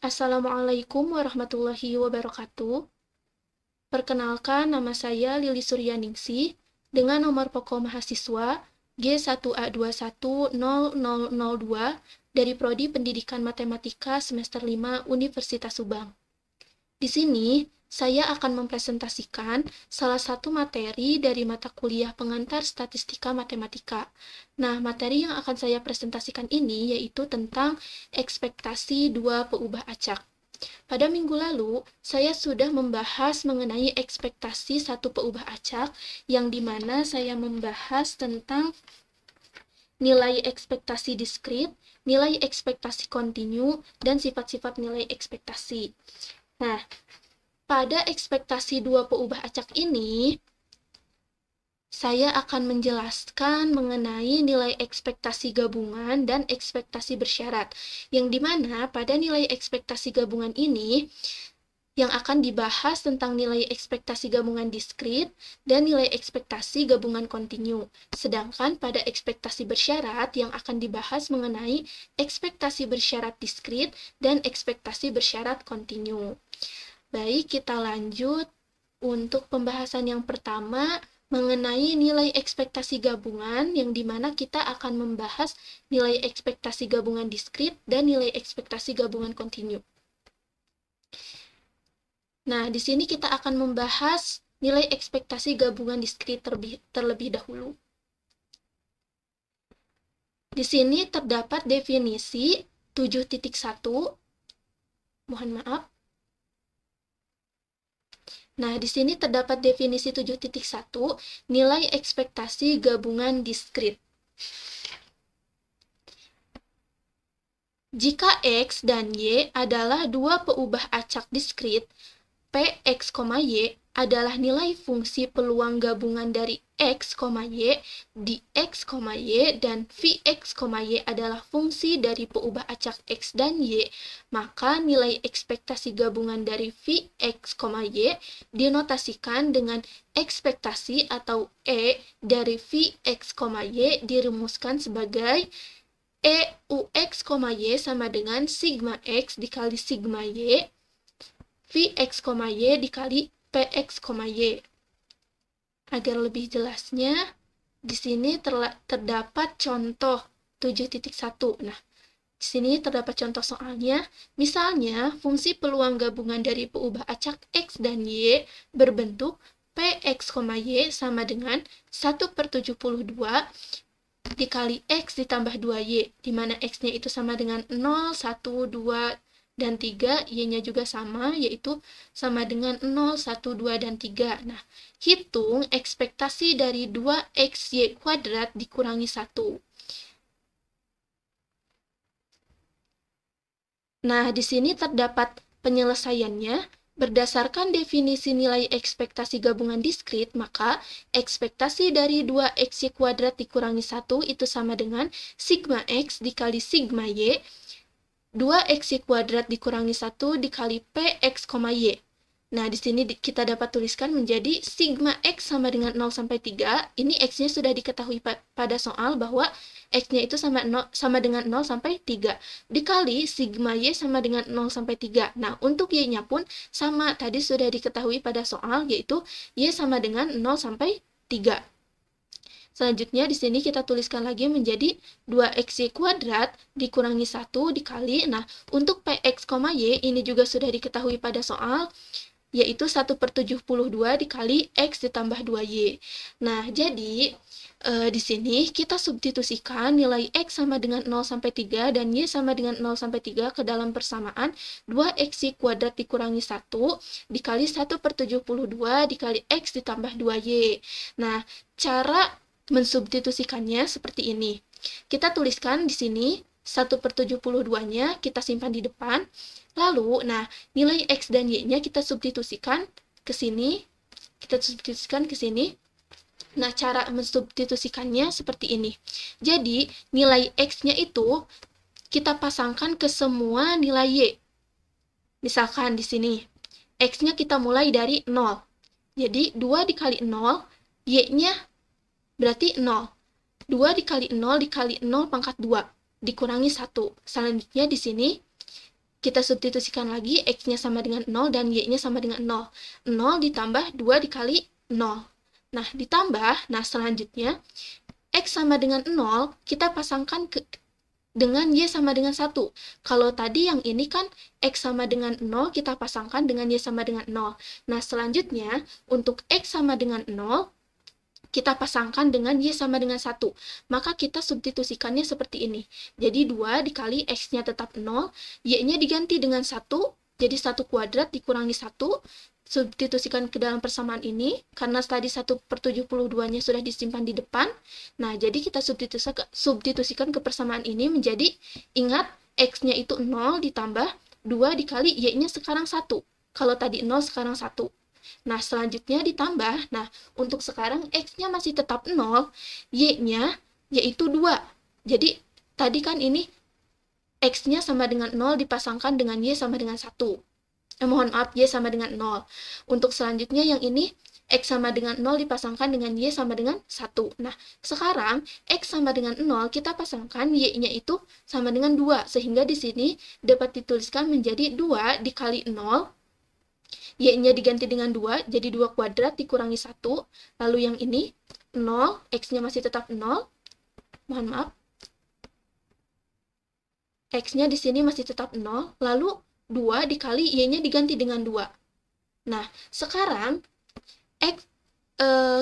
Assalamualaikum warahmatullahi wabarakatuh. Perkenalkan, nama saya Lili Suryaningsih dengan nomor pokok mahasiswa G1A210002 dari Prodi Pendidikan Matematika semester 5 Universitas Subang. Di sini, saya akan mempresentasikan salah satu materi dari mata kuliah pengantar Statistika Matematika. Nah, materi yang akan saya presentasikan ini yaitu tentang ekspektasi dua peubah acak. Pada minggu lalu, saya sudah membahas mengenai ekspektasi satu peubah acak, yang dimana saya membahas tentang nilai ekspektasi diskrit, nilai ekspektasi kontinu, dan sifat-sifat nilai ekspektasi. Nah, pada ekspektasi dua peubah acak ini, saya akan menjelaskan mengenai nilai ekspektasi gabungan dan ekspektasi bersyarat, yang dimana pada nilai ekspektasi gabungan ini, yang akan dibahas tentang nilai ekspektasi gabungan diskrit dan nilai ekspektasi gabungan kontinu. Sedangkan pada ekspektasi bersyarat yang akan dibahas mengenai ekspektasi bersyarat diskrit dan ekspektasi bersyarat kontinu. Baik, kita lanjut untuk pembahasan yang pertama mengenai nilai ekspektasi gabungan, yang dimana kita akan membahas nilai ekspektasi gabungan diskrit dan nilai ekspektasi gabungan kontinu. Nah, di sini kita akan membahas nilai ekspektasi gabungan diskrit terlebih dahulu. Di sini terdapat definisi 7.1. Mohon maaf. Nah, di sini terdapat definisi 7.1, nilai ekspektasi gabungan diskrit. Jika X dan Y adalah dua peubah acak diskrit, Px, Y adalah nilai fungsi peluang gabungan dari X, Y di X, Y, dan Vx, Y adalah fungsi dari peubah acak X dan Y, maka nilai ekspektasi gabungan dari Vx, Y dinotasikan dengan ekspektasi atau E dari Vx, Y dirumuskan sebagai E Ux, Y sama dengan sigma X dikali sigma Y, Vx, Y dikali Px, Y. Agar lebih jelasnya, di sini terdapat contoh 7.1. Nah, di sini terdapat contoh soalnya. Misalnya, fungsi peluang gabungan dari peubah acak X dan Y berbentuk Px, Y sama dengan 1/72 dikali X ditambah 2Y, di mana X-nya itu sama dengan 0, 1, 2, dan 3, Y-nya juga sama, yaitu sama dengan 0, 1, 2, dan 3. Nah, hitung ekspektasi dari 2XY kuadrat dikurangi 1. Nah, di sini terdapat penyelesaiannya. Berdasarkan definisi nilai ekspektasi gabungan diskrit, maka ekspektasi dari 2XY kuadrat dikurangi 1 itu sama dengan sigma X dikali sigma Y, 2XY kuadrat dikurangi 1 dikali Px, Y. Nah, di sini kita dapat tuliskan menjadi sigma X sama dengan 0 sampai 3. Ini X-nya sudah diketahui pada soal bahwa X-nya itu sama dengan 0 sampai 3. Dikali sigma Y sama dengan 0 sampai 3. Nah, untuk Y-nya pun sama, tadi sudah diketahui pada soal, yaitu Y sama dengan 0 sampai 3. Selanjutnya di sini kita tuliskan lagi menjadi 2XY kuadrat dikurangi 1 dikali. Nah, untuk Px, Y ini juga sudah diketahui pada soal, yaitu 1/72 dikali X ditambah 2Y. Nah, jadi di sini kita substitusikan nilai X sama dengan 0 sampai 3 dan Y sama dengan 0 sampai 3 ke dalam persamaan 2XY kuadrat dikurangi 1 dikali 1/72 dikali X ditambah 2Y. Nah, cara mensubstitusikannya seperti ini. Kita tuliskan di sini 1/72-nya kita simpan di depan. Lalu, nah, nilai X dan Y-nya kita substitusikan ke sini. Nah, cara mensubstitusikannya seperti ini. Jadi, nilai X-nya itu kita pasangkan ke semua nilai Y. Misalkan di sini, X-nya kita mulai dari 0. Jadi, 2 dikali 0, Y-nya berarti 0. 2 dikali 0 dikali 0 pangkat 2 dikurangi 1. Selanjutnya di sini kita substitusikan lagi, X-nya sama dengan 0 dan Y-nya sama dengan 0. 0 ditambah 2 dikali 0. Nah, ditambah, selanjutnya, X sama dengan 0, kita pasangkan dengan Y sama dengan 1. Kalau tadi yang ini kan X sama dengan 0, kita pasangkan dengan Y sama dengan 0. Nah, selanjutnya, untuk X sama dengan 0, kita pasangkan dengan Y sama dengan 1. Maka kita substitusikannya seperti ini. Jadi 2 dikali X-nya tetap 0, Y-nya diganti dengan 1, jadi 1 kuadrat dikurangi 1, substitusikan ke dalam persamaan ini, karena tadi 1/72-nya sudah disimpan di depan. Nah, jadi kita substitusikan ke persamaan ini menjadi, ingat, X-nya itu 0 ditambah 2 dikali Y-nya sekarang 1. Kalau tadi 0, sekarang 1. Nah, selanjutnya ditambah. Nah, untuk sekarang X-nya masih tetap 0, Y-nya yaitu 2. Jadi, tadi kan ini X-nya sama dengan 0 dipasangkan dengan Y sama dengan 1. Mohon maaf, Y sama dengan 0. Untuk selanjutnya yang ini, X sama dengan 0 dipasangkan dengan Y sama dengan 1. Nah, sekarang X sama dengan 0, kita pasangkan Y-nya itu sama dengan 2. Sehingga di sini dapat dituliskan menjadi 2 dikali 0, Y-nya diganti dengan 2, jadi 2 kuadrat dikurangi 1. Lalu yang ini, 0, X-nya masih tetap 0. Mohon maaf. X-nya di sini masih tetap 0. Lalu 2 dikali Y-nya diganti dengan 2. Nah, sekarang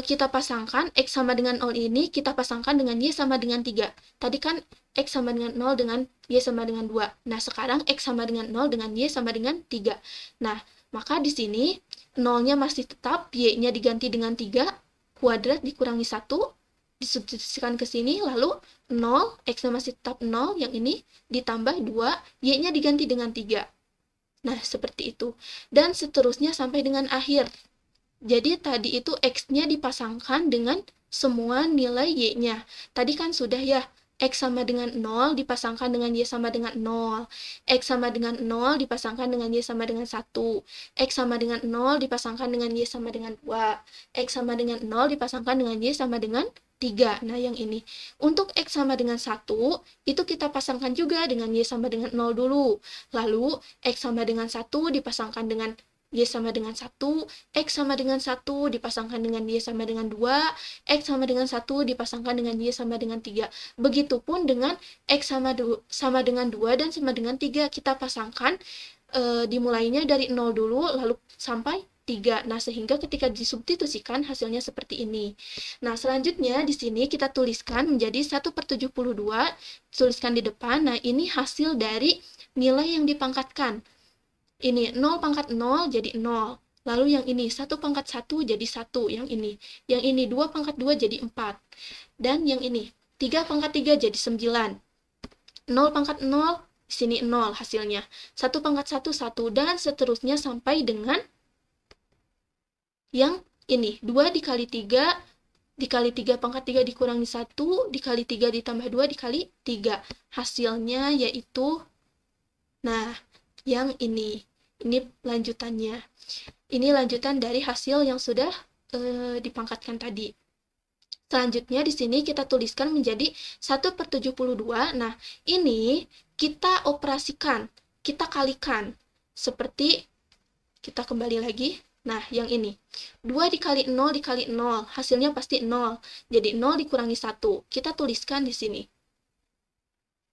kita pasangkan X sama dengan 0 ini, kita pasangkan dengan Y sama dengan 3. Tadi kan X sama dengan 0 dengan Y sama dengan 2. Nah, sekarang X sama dengan 0 dengan Y sama dengan 3. Nah, maka di sini 0-nya masih tetap, Y-nya diganti dengan 3, kuadrat dikurangi 1, disubstitusikan ke sini, lalu 0, X-nya masih tetap 0, yang ini ditambah 2, Y-nya diganti dengan 3. Nah, seperti itu. Dan seterusnya sampai dengan akhir. Jadi, tadi itu X-nya dipasangkan dengan semua nilai Y-nya. Tadi kan sudah ya, X sama dengan 0 dipasangkan dengan Y sama dengan 0. X sama dengan 0 dipasangkan dengan Y sama dengan 1. X sama dengan 0 dipasangkan dengan Y sama dengan 2. X sama dengan 0 dipasangkan dengan Y sama dengan 3. Nah, yang ini. Untuk X sama dengan 1, itu kita pasangkan juga dengan Y sama dengan 0 dulu. Lalu, X sama dengan 1 dipasangkan dengan Y sama dengan 1, X sama dengan 1 dipasangkan dengan Y sama dengan 2, X sama dengan 1 dipasangkan dengan Y sama dengan 3. Begitupun dengan X sama dengan 2 dan sama dengan 3, kita pasangkan dimulainya dari 0 dulu, lalu sampai 3. Nah, sehingga ketika disubstitusikan hasilnya seperti ini. Nah, selanjutnya di sini kita tuliskan menjadi 1/72, tuliskan di depan. Nah, ini hasil dari nilai yang dipangkatkan. Ini 0 pangkat 0 jadi 0. Lalu yang ini 1 pangkat 1 jadi 1. Yang ini 2 pangkat 2 jadi 4. Dan yang ini 3 pangkat 3 jadi 9. 0 pangkat 0, di sini 0 hasilnya. 1 pangkat 1, 1. Dan seterusnya sampai dengan yang ini. 2 dikali 3, dikali 3 pangkat 3 dikurangi 1, dikali 3 ditambah 2 dikali 3. Hasilnya yaitu, nah, yang ini. Ini lanjutannya. Ini lanjutan dari hasil yang sudah dipangkatkan tadi. Selanjutnya di sini kita tuliskan menjadi 1/72. Nah, ini kita operasikan, kita kalikan. Seperti, kita kembali lagi. Nah, yang ini. 2 dikali 0 dikali 0. Hasilnya pasti 0. Jadi 0 dikurangi 1. Kita tuliskan di sini.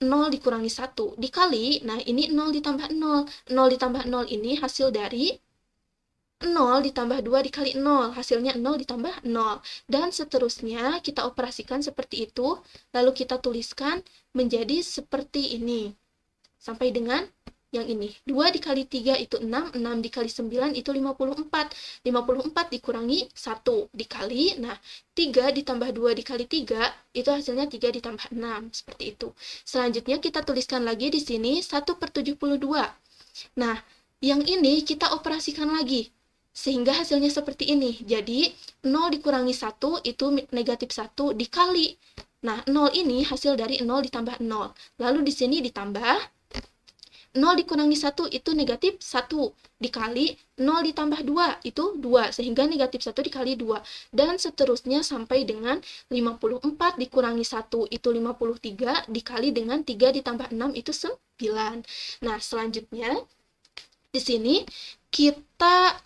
0 dikurangi 1 dikali, nah ini 0 ditambah 0. 0 ditambah 0 ini hasil dari 0 ditambah 2 dikali 0. Hasilnya 0 ditambah 0. Dan seterusnya kita operasikan seperti itu. Lalu kita tuliskan menjadi seperti ini. Sampai dengan yang ini. 2 dikali 3 itu 6. 6 dikali 9 itu 54. 54 dikurangi 1 dikali. Nah, 3 ditambah 2 dikali 3 itu hasilnya 3 ditambah 6. Seperti itu. Selanjutnya kita tuliskan lagi di sini 1/72. Nah, yang ini kita operasikan lagi. Sehingga hasilnya seperti ini. Jadi, 0 dikurangi 1 itu negatif 1 dikali. Nah, 0 ini hasil dari 0 ditambah 0. Lalu di sini ditambah 0 dikurangi 1 itu negatif 1, dikali 0 ditambah 2 itu 2, sehingga negatif 1 dikali 2, dan seterusnya sampai dengan 54 dikurangi 1 itu 53, dikali dengan 3 ditambah 6 itu 9. Nah, selanjutnya di sini kita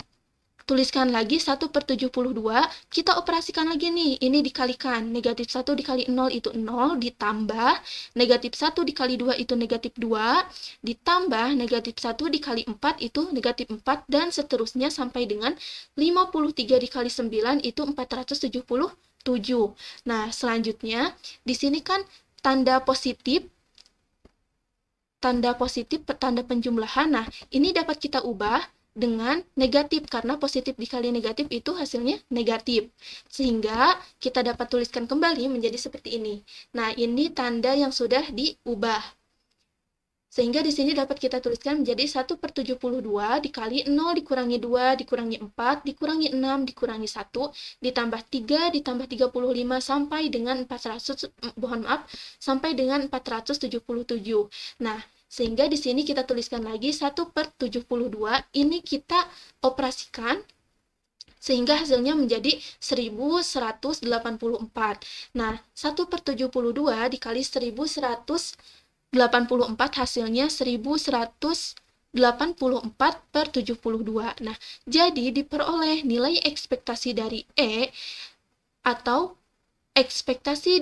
tuliskan lagi 1/72, kita operasikan lagi nih, ini dikalikan, negatif 1 dikali 0 itu 0, ditambah negatif 1 dikali 2 itu negatif 2, ditambah negatif 1 dikali 4 itu negatif 4, dan seterusnya sampai dengan 53 dikali 9 itu 477. Nah, selanjutnya, di sini kan tanda positif, tanda penjumlahan. Nah, ini dapat kita ubah dengan negatif, karena positif dikali negatif itu hasilnya negatif. Sehingga kita dapat tuliskan kembali menjadi seperti ini. Nah, ini tanda yang sudah diubah. Sehingga di sini dapat kita tuliskan menjadi 1/72 dikali 0 dikurangi 2 dikurangi 4 dikurangi 6 dikurangi 1 ditambah 3 ditambah 35 sampai dengan 477. Nah, sehingga di sini kita tuliskan lagi 1/72, ini kita operasikan sehingga hasilnya menjadi 1184. Nah, 1/72 dikali 1184 hasilnya 1184/72. Nah, jadi diperoleh nilai ekspektasi dari E atau ekspektasi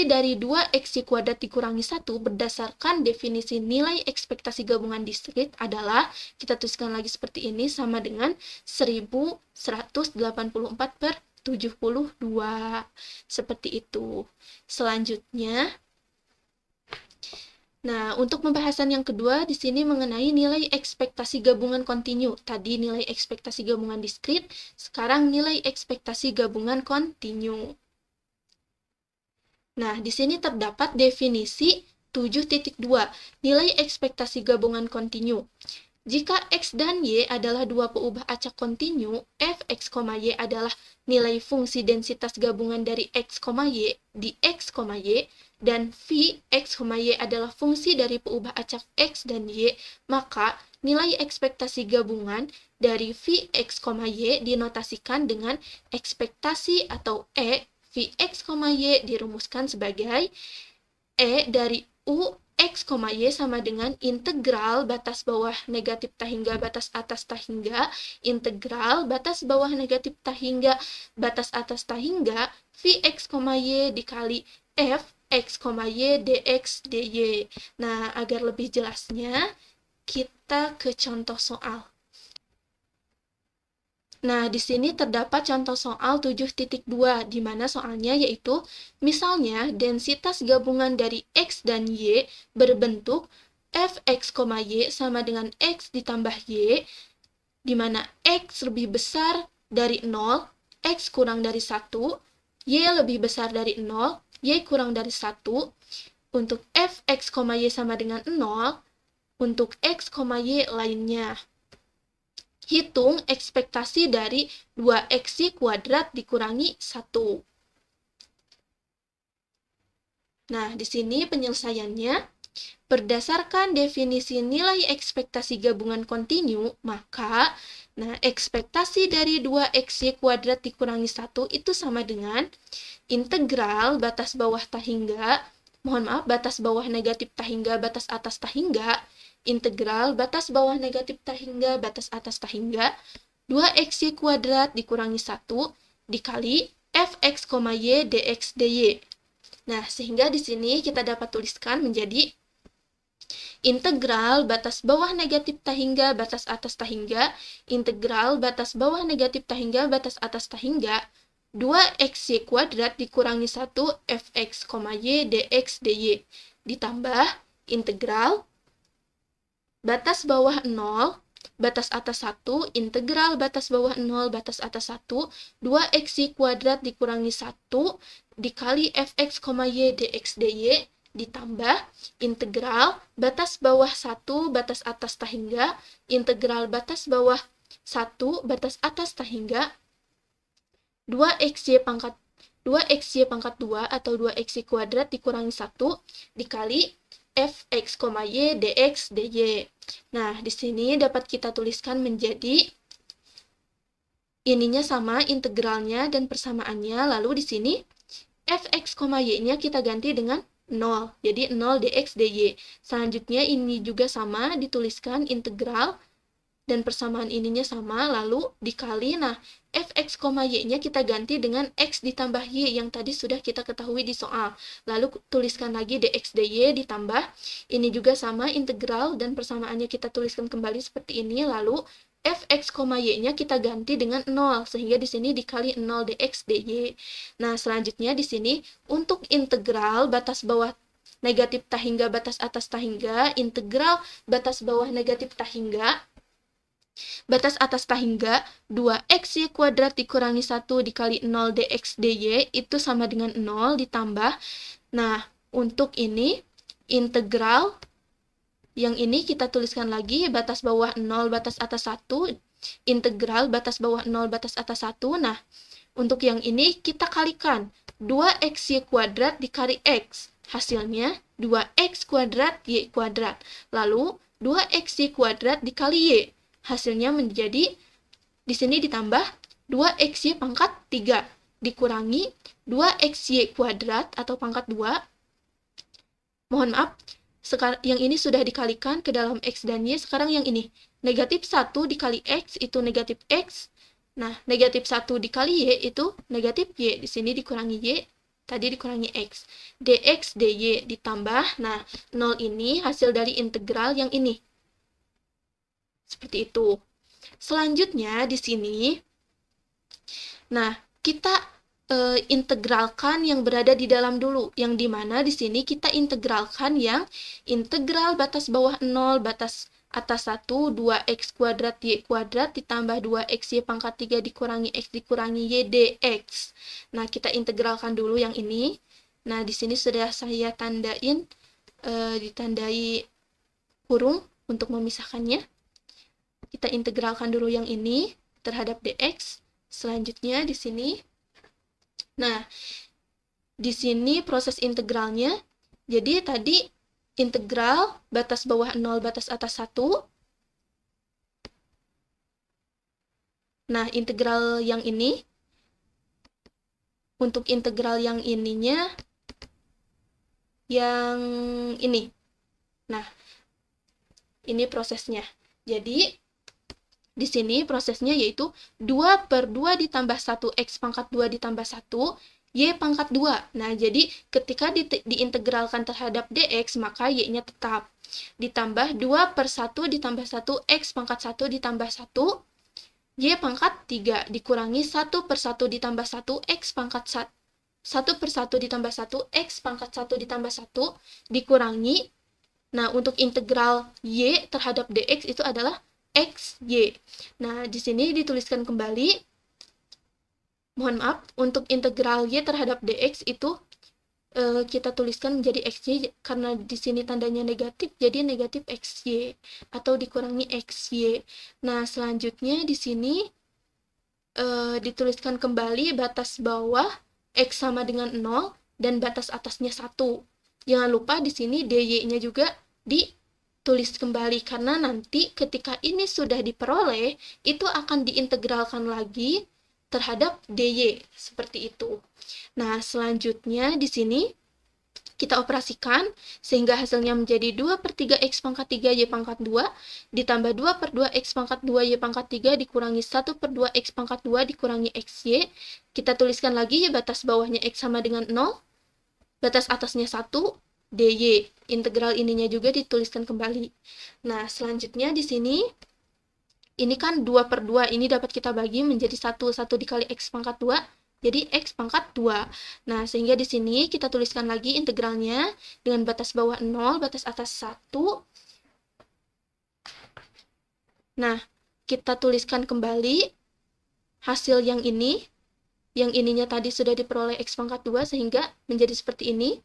dari 2x² dikurangi 1 berdasarkan definisi nilai ekspektasi gabungan diskrit adalah, kita tuliskan lagi seperti ini, sama dengan 1184/72. Seperti itu. Selanjutnya, nah, untuk pembahasan yang kedua di sini mengenai nilai ekspektasi gabungan kontinu. Tadi nilai ekspektasi gabungan diskrit, sekarang nilai ekspektasi gabungan kontinu. Nah, di sini terdapat definisi 7.2, nilai ekspektasi gabungan kontinu. Jika X dan Y adalah dua peubah acak kontinu, Fx, Y adalah nilai fungsi densitas gabungan dari X, Y di X, Y, dan Vx, Y adalah fungsi dari peubah acak X dan Y, maka nilai ekspektasi gabungan dari Vx, Y dinotasikan dengan ekspektasi atau E. Vx, Y dirumuskan sebagai E dari U X, Y sama dengan integral batas bawah negatif tah hingga batas atas tah hingga integral batas bawah negatif tah hingga batas atas tah hingga Vx, Y dikali F X, Y dx dy. Nah, agar lebih jelasnya, kita ke contoh soal. Nah, di sini terdapat contoh soal 7.2, di mana soalnya yaitu, misalnya densitas gabungan dari X dan Y berbentuk Fx, Y sama dengan X ditambah Y, di mana X lebih besar dari 0, X kurang dari 1, Y lebih besar dari 0, Y kurang dari 1, untuk Fx, Y sama dengan 0, untuk X, Y lainnya. Hitung ekspektasi dari 2x kuadrat dikurangi 1. Nah, di sini penyelesaiannya, berdasarkan definisi nilai ekspektasi gabungan kontinu, maka ekspektasi dari 2x kuadrat dikurangi 1 itu sama dengan integral batas bawah tah hingga, batas bawah negatif tah hingga batas atas tah hingga, integral batas bawah negatif tah hingga batas atas tah hingga 2x kuadrat dikurangi 1 dikali Fx, Y dx dy. Nah, sehingga di sini kita dapat tuliskan menjadi integral batas bawah negatif tah hingga batas atas tah hingga integral batas bawah negatif tah hingga batas atas tah hingga 2x kuadrat dikurangi 1 Fx, Y dx dy ditambah integral batas bawah 0, batas atas 1, integral batas bawah 0, batas atas 1, 2x kuadrat dikurangi 1, dikali Fx, Y dx dy, ditambah integral batas bawah 1, batas atas tah hingga, integral batas bawah 1, batas atas tah hingga, 2xy pangkat 2 atau 2x kuadrat dikurangi 1, dikali fx, y, dx, dy. Nah, di sini dapat kita tuliskan menjadi ininya sama, integralnya dan persamaannya. Lalu di sini fx, y-nya kita ganti dengan 0. Jadi 0 dx, dy. Selanjutnya ini juga sama, dituliskan integral dan persamaan ininya sama, lalu dikali. Nah, fx, y-nya kita ganti dengan x ditambah y yang tadi sudah kita ketahui di soal. Lalu tuliskan lagi dx, dy ditambah. Ini juga sama, integral dan persamaannya kita tuliskan kembali seperti ini. Lalu fx, y-nya kita ganti dengan 0, sehingga di sini dikali 0 dx, dy. Nah, selanjutnya di sini untuk integral batas bawah negatif tak hingga batas atas tak hingga, integral batas bawah negatif tak hingga, batas atas tak hingga 2xy kuadrat dikurangi 1 dikali 0 dx dy itu sama dengan 0 ditambah. Nah, untuk ini integral yang ini kita tuliskan lagi batas bawah 0 batas atas 1, integral batas bawah 0 batas atas 1. Nah, untuk yang ini kita kalikan 2xy kuadrat dikali x. Hasilnya 2x kuadrat y kuadrat. Lalu 2xy kuadrat dikali y. Hasilnya menjadi di sini ditambah 2xy pangkat 3 dikurangi 2xy kuadrat atau pangkat 2. Mohon maaf, sekarang yang ini sudah dikalikan ke dalam x dan y. Sekarang yang ini, negatif 1 dikali x itu negatif x. Nah, negatif 1 dikali y itu negatif y. Di sini dikurangi y, tadi dikurangi x. Dx, dy ditambah. Nah, 0 ini hasil dari integral yang ini. Seperti itu. Selanjutnya di sini, nah kita integralkan yang berada di dalam dulu, yang dimana di sini kita integralkan yang integral batas bawah 0 batas atas 1 2x kuadrat y kuadrat ditambah 2xy pangkat 3 dikurangi x dikurangi y dx. Nah, kita integralkan dulu yang ini. Nah, di sini sudah saya tandain, ditandai kurung untuk memisahkannya. Kita integralkan dulu yang ini terhadap dx. Selanjutnya di sini. Nah, di sini proses integralnya. Jadi tadi integral batas bawah 0 batas atas 1. Nah, integral yang ini. Untuk integral yang ininya yang ini. Nah, ini prosesnya. Jadi di sini prosesnya yaitu 2 per 2 ditambah 1x pangkat 2 ditambah 1, y pangkat 2. Nah, jadi ketika diintegralkan terhadap dx, maka y-nya tetap. Ditambah 2 per 1 ditambah 1, x pangkat 1 ditambah 1, y pangkat 3. Dikurangi 1 per 1 ditambah 1, x pangkat 1. 1 per 1 ditambah 1, x pangkat 1 ditambah 1, dikurangi. Nah, untuk integral y terhadap dx itu adalah x, y. Nah, di sini dituliskan kembali. Mohon maaf, untuk integral y terhadap dx itu kita tuliskan menjadi xy karena di sini tandanya negatif, jadi negatif xy atau dikurangi xy. Nah, selanjutnya di sini dituliskan kembali batas bawah x sama dengan 0 dan batas atasnya 1. Jangan lupa di sini dy-nya juga ditulis kembali karena nanti ketika ini sudah diperoleh itu akan diintegralkan lagi terhadap dy seperti itu. Nah, selanjutnya di sini kita operasikan sehingga hasilnya menjadi 2 per 3x pangkat 3 y pangkat 2 ditambah 2 per 2x pangkat 2 y pangkat 3 dikurangi 1 per 2x pangkat 2 dikurangi xy. Kita tuliskan lagi batas bawahnya x sama dengan 0, batas atasnya 1, dy. Integral ininya juga dituliskan kembali. Nah, selanjutnya di sini ini kan 2 per 2, ini dapat kita bagi menjadi 1 dikali x pangkat 2, jadi x pangkat 2. Nah, sehingga di sini kita tuliskan lagi integralnya dengan batas bawah 0, batas atas 1. Nah, kita tuliskan kembali hasil yang ini. Yang ininya tadi sudah diperoleh x pangkat 2 sehingga menjadi seperti ini.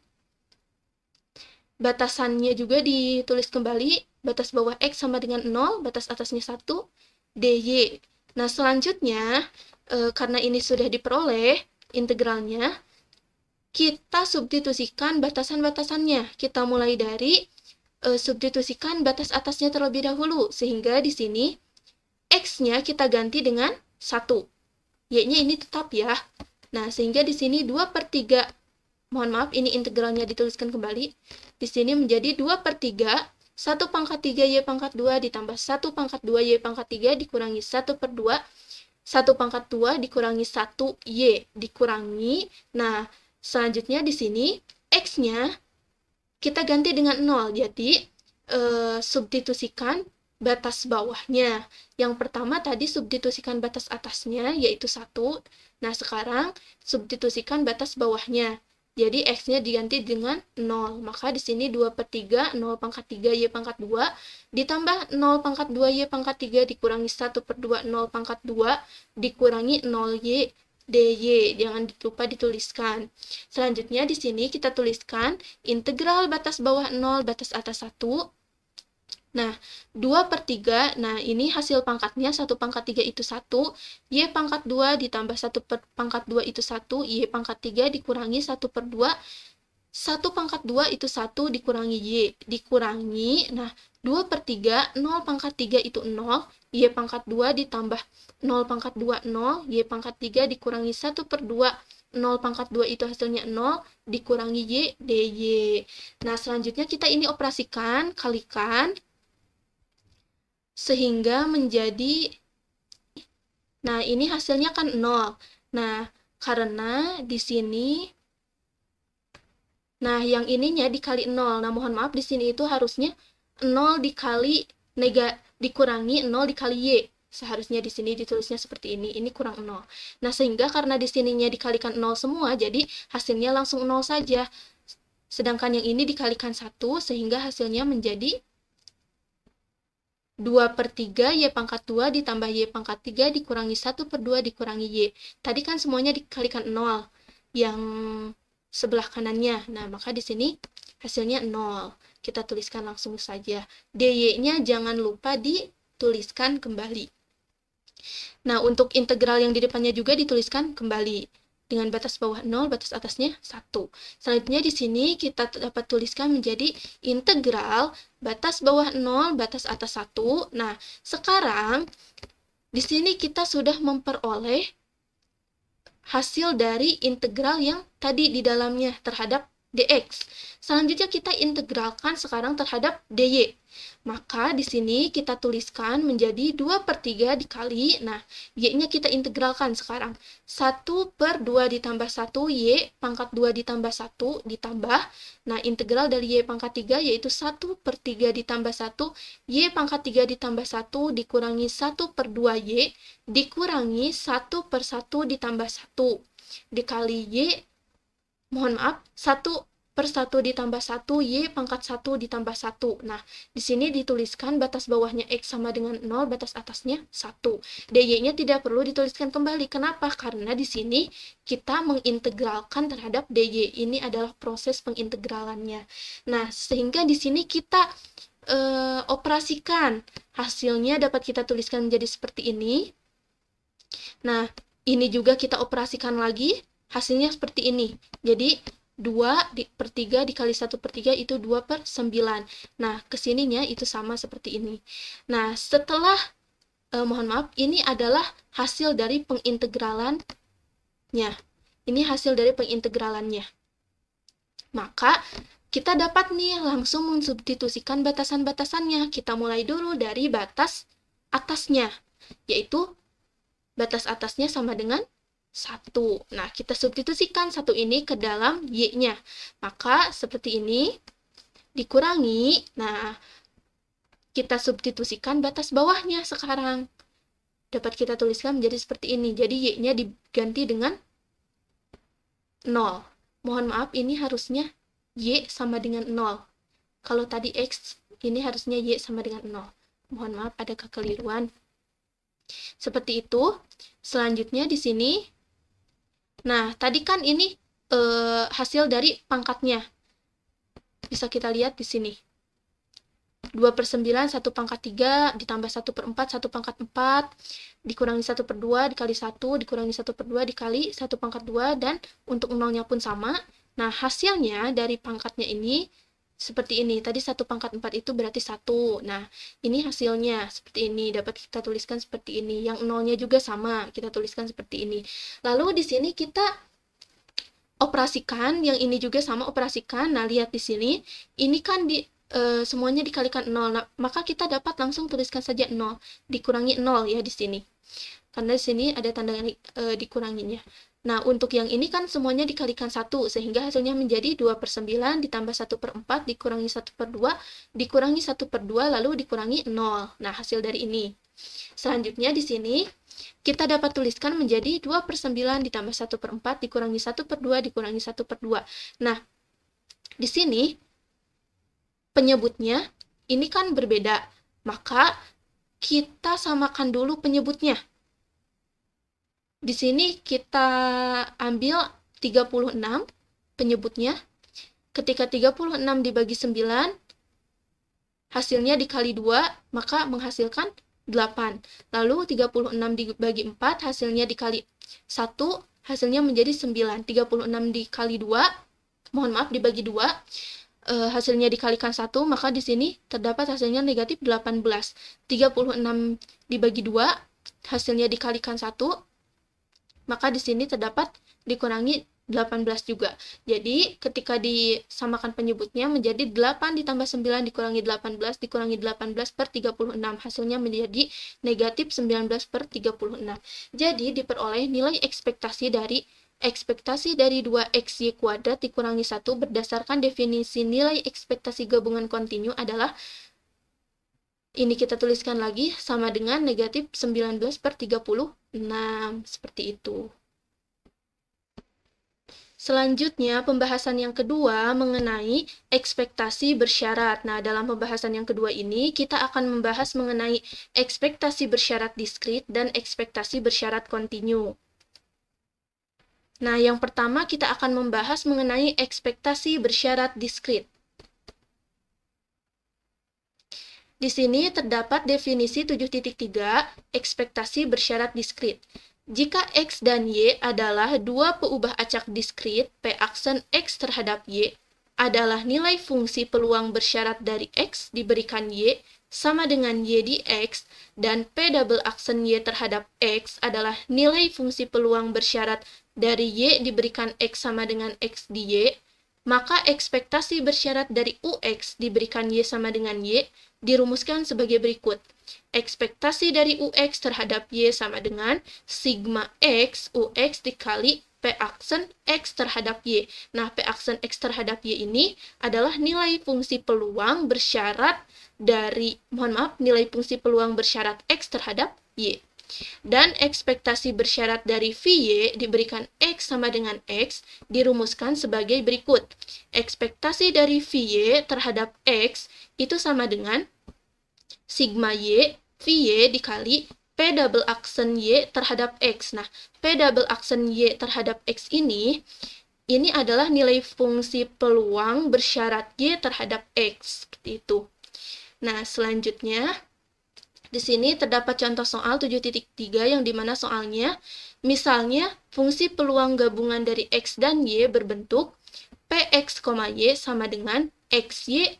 Batasannya juga ditulis kembali, batas bawah x sama dengan 0, batas atasnya 1, dy. Nah, selanjutnya, karena ini sudah diperoleh integralnya, kita substitusikan batasan-batasannya. Kita mulai dari substitusikan batas atasnya terlebih dahulu, sehingga di sini X-nya kita ganti dengan 1. Y-nya ini tetap ya. Nah, sehingga di sini 2/3, mohon maaf, ini integralnya dituliskan kembali. Di sini menjadi 2/3, 1/3 Y pangkat 2 ditambah 1/2 Y pangkat 3 dikurangi 1/2, 1/2 dikurangi 1 Y dikurangi. Nah, selanjutnya di sini X-nya kita ganti dengan 0. Jadi, substitusikan batas bawahnya. Yang pertama tadi substitusikan batas atasnya, yaitu 1. Nah, sekarang substitusikan batas bawahnya. Jadi, X-nya diganti dengan 0. Maka di sini 2/3, 0/3 Y pangkat 2, ditambah 0/2 Y pangkat 3 dikurangi 1/2, 0/2, dikurangi 0Y dy. Jangan lupa dituliskan. Selanjutnya di sini kita tuliskan integral batas bawah 0, batas atas 1. Nah, 2/3, nah ini hasil pangkatnya, 1/3 itu 1, Y pangkat 2 ditambah 1/2 itu 1, Y pangkat 3 dikurangi 1/2, 1/2 itu 1 dikurangi Y, dikurangi, nah 2/3, 0/3 itu 0, Y pangkat 2 ditambah 0/2, 0, Y pangkat 3 dikurangi 1/2, 0/2 itu hasilnya 0, dikurangi Y dy. Nah, selanjutnya kita ini operasikan, kalikan, sehingga menjadi, nah ini hasilnya kan 0. Nah, karena di sini, nah yang ininya dikali 0. Nah, mohon maaf, di sini itu harusnya 0 dikali dikurangi 0 dikali Y. Seharusnya di sini ditulisnya seperti ini kurang 0. Nah, sehingga karena di sininya dikalikan 0 semua, jadi hasilnya langsung 0 saja. Sedangkan yang ini dikalikan 1, sehingga hasilnya menjadi 2/3 Y pangkat 2 ditambah Y pangkat 3 dikurangi 1/2 dikurangi Y. Tadi kan semuanya dikalikan 0, yang sebelah kanannya. Nah, maka di sini hasilnya 0. Kita tuliskan langsung saja. dy-nya jangan lupa dituliskan kembali. Nah, untuk integral yang di depannya juga dituliskan kembali. Dengan batas bawah 0, batas atasnya 1. Selanjutnya di sini kita dapat tuliskan menjadi integral batas bawah 0, batas atas 1. Nah, sekarang di sini kita sudah memperoleh hasil dari integral yang tadi di dalamnya terhadap dx. Selanjutnya kita integralkan sekarang terhadap dy. Maka di sini kita tuliskan menjadi 2/3 dikali, nah y-nya kita integralkan sekarang. 1/2 ditambah 1, y pangkat 2 ditambah 1 ditambah, nah integral dari y pangkat 3 yaitu 1/3 ditambah 1, y pangkat 3 ditambah 1 dikurangi 1/2y dikurangi 1/1 ditambah 1 dikali y, mohon maaf, 1/1 ditambah 1, Y pangkat 1 ditambah 1. Nah, di sini dituliskan batas bawahnya X sama dengan 0, batas atasnya 1. dy-nya tidak perlu dituliskan kembali. Kenapa? Karena di sini kita mengintegralkan terhadap dy. Ini adalah proses pengintegralannya. Nah, sehingga di sini kita operasikan. Hasilnya dapat kita tuliskan menjadi seperti ini. Nah, ini juga kita operasikan lagi. Hasilnya seperti ini. Jadi, 2/3 dikali 1/3 itu 2/9. Nah, kesininya itu sama seperti ini. Nah, setelah, mohon maaf, ini adalah hasil dari pengintegralannya. Ini hasil dari pengintegralannya. Maka, kita dapat nih langsung mensubstitusikan batasan-batasannya. Kita mulai dulu dari batas atasnya, yaitu batas atasnya sama dengan 1. Nah, kita substitusikan 1 ini ke dalam y-nya. Maka, seperti ini, dikurangi. Nah, kita substitusikan batas bawahnya sekarang. Dapat kita tuliskan menjadi seperti ini. Jadi, y-nya diganti dengan 0. Mohon maaf, ini harusnya y sama dengan 0. Kalau tadi x, ini harusnya y sama dengan 0. Mohon maaf, ada kekeliruan. Seperti itu. Selanjutnya di sini, nah, tadi kan ini hasil dari pangkatnya. Bisa kita lihat di sini. 2/9, 1/3, ditambah 1/4, 1/4, dikurangi 1/2, dikali 1, dikurangi 1/2, dikali 1/2, dan untuk nolnya pun sama. Nah, hasilnya dari pangkatnya ini seperti ini. Tadi 1 pangkat 4 itu berarti 1. Nah, ini hasilnya seperti ini. Dapat kita tuliskan seperti ini. Yang nolnya juga sama, kita tuliskan seperti ini. Lalu di sini kita operasikan, yang ini juga sama operasikan. Nah, lihat di sini, ini kan semuanya dikalikan 0. Nah, maka kita dapat langsung tuliskan saja 0. Dikurangi 0 ya di sini. Karena di sini ada tanda dikuranginya. Nah, untuk yang ini kan semuanya dikalikan 1, sehingga hasilnya menjadi 2/9 ditambah 1/4 dikurangi 1/2, dikurangi 1/2, lalu dikurangi 0. Nah, hasil dari ini. Selanjutnya di sini, kita dapat tuliskan menjadi 2/9 ditambah 1/4 dikurangi 1/2 dikurangi 1/2. Nah, di sini, penyebutnya ini kan berbeda. Maka, kita samakan dulu penyebutnya. Di sini kita ambil 36 penyebutnya. Ketika 36 dibagi 9, hasilnya dikali 2, maka menghasilkan 8. Lalu 36 dibagi 4, hasilnya dikali 1, hasilnya menjadi 9. 36 dikali 2, dibagi 2, hasilnya dikalikan 1, maka di sini terdapat hasilnya negatif 18. 36 dibagi 2, hasilnya dikalikan 1, maka di sini terdapat dikurangi 18 juga. Jadi, ketika disamakan penyebutnya menjadi 8 ditambah 9 dikurangi 18 dikurangi 18/36. Hasilnya menjadi negatif 19/36. Jadi, diperoleh nilai ekspektasi dari 2xy kuadrat dikurangi 1 berdasarkan definisi nilai ekspektasi gabungan kontinu adalah, ini kita tuliskan lagi, sama dengan negatif 19/36. Seperti itu. Selanjutnya, pembahasan yang kedua mengenai ekspektasi bersyarat. Nah, dalam pembahasan yang kedua ini, kita akan membahas mengenai ekspektasi bersyarat diskrit dan ekspektasi bersyarat kontinu. Nah, yang pertama kita akan membahas mengenai ekspektasi bersyarat diskrit. Di sini terdapat definisi 7.3 ekspektasi bersyarat diskrit. Jika X dan Y adalah dua peubah acak diskrit, P aksen X terhadap Y adalah nilai fungsi peluang bersyarat dari X diberikan Y sama dengan Y di X, dan P double aksen Y terhadap X adalah nilai fungsi peluang bersyarat dari Y diberikan X sama dengan X di Y, maka ekspektasi bersyarat dari UX diberikan Y sama dengan Y dirumuskan sebagai berikut. Ekspektasi dari UX terhadap Y sama dengan sigma X UX dikali P aksen X terhadap Y. Nah, P aksen X terhadap Y ini adalah nilai fungsi peluang bersyarat dari, nilai fungsi peluang bersyarat X terhadap Y. Dan ekspektasi bersyarat dari VY diberikan X sama dengan X dirumuskan sebagai berikut. Ekspektasi dari VY terhadap X itu sama dengan sigma Y, VY dikali P double aksen Y terhadap X. Nah, P double aksen Y terhadap X ini adalah nilai fungsi peluang bersyarat Y terhadap X. Seperti itu. Nah, selanjutnya, di sini terdapat contoh soal 7.3 yang dimana soalnya, misalnya fungsi peluang gabungan dari X dan Y berbentuk Px, Y sama dengan XY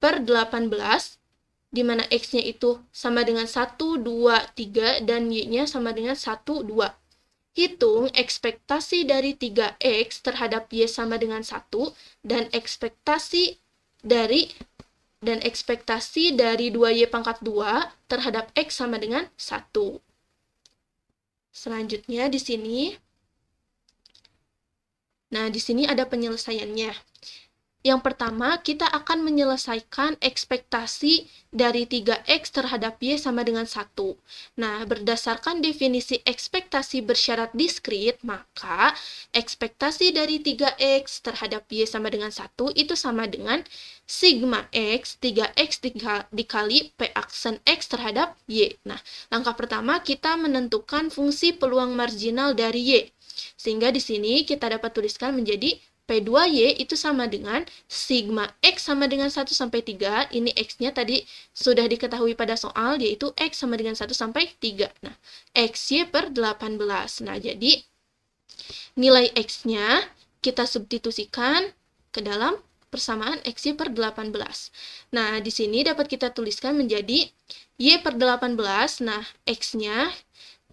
per 18, di mana X-nya itu sama dengan 1, 2, 3, dan Y-nya sama dengan 1, 2. Hitung ekspektasi dari 3X terhadap Y sama dengan 1, dan ekspektasi dari 2Y pangkat 2 terhadap X sama dengan 1. Selanjutnya di sini, nah di sini ada penyelesaiannya. Yang pertama, kita akan menyelesaikan ekspektasi dari 3X terhadap Y sama dengan 1. Nah, berdasarkan definisi ekspektasi bersyarat diskrit, maka ekspektasi dari 3X terhadap Y sama dengan 1 itu sama dengan sigma X, 3X dikali P aksen X terhadap Y. Nah, langkah pertama kita menentukan fungsi peluang marginal dari Y. Sehingga di sini kita dapat tuliskan menjadi P2Y itu sama dengan sigma X sama dengan 1 sampai 3. Ini X-nya tadi sudah diketahui pada soal, yaitu X sama dengan 1 sampai 3. Nah, XY per 18. Nah, jadi nilai X-nya kita substitusikan ke dalam persamaan X-Y per 18. Nah, di sini dapat kita tuliskan menjadi Y per 18. Nah, X-nya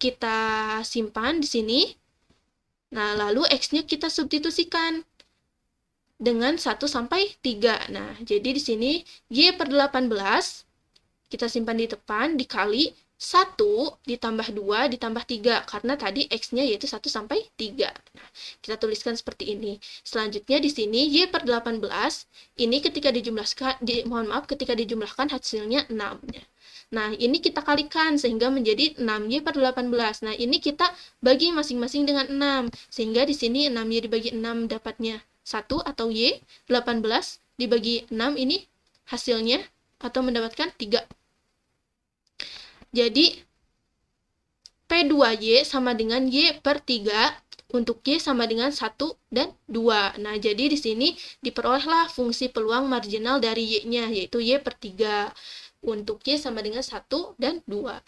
kita simpan di sini. Nah, lalu X-nya kita substitusikan dengan 1 sampai 3. Nah, jadi di sini Y per 18 kita simpan di depan dikali 1 ditambah 2 ditambah 3 karena tadi X-nya yaitu 1 sampai 3. Nah, kita tuliskan seperti ini. Selanjutnya di sini Y per 18 ini ketika dijumlahkan ketika dijumlahkan hasilnya 6. Nah, ini kita kalikan sehingga menjadi 6Y per 18. Nah, ini kita bagi masing-masing dengan 6 sehingga di sini 6Y dibagi 6 dapatnya 1 atau Y, 18 dibagi 6 ini hasilnya atau mendapatkan 3. Jadi, P2Y sama dengan Y per 3, untuk Y sama dengan 1 dan 2. Nah, jadi di sini diperolehlah fungsi peluang marginal dari Y-nya, yaitu Y per 3. Untuk Y sama dengan 1 dan 2.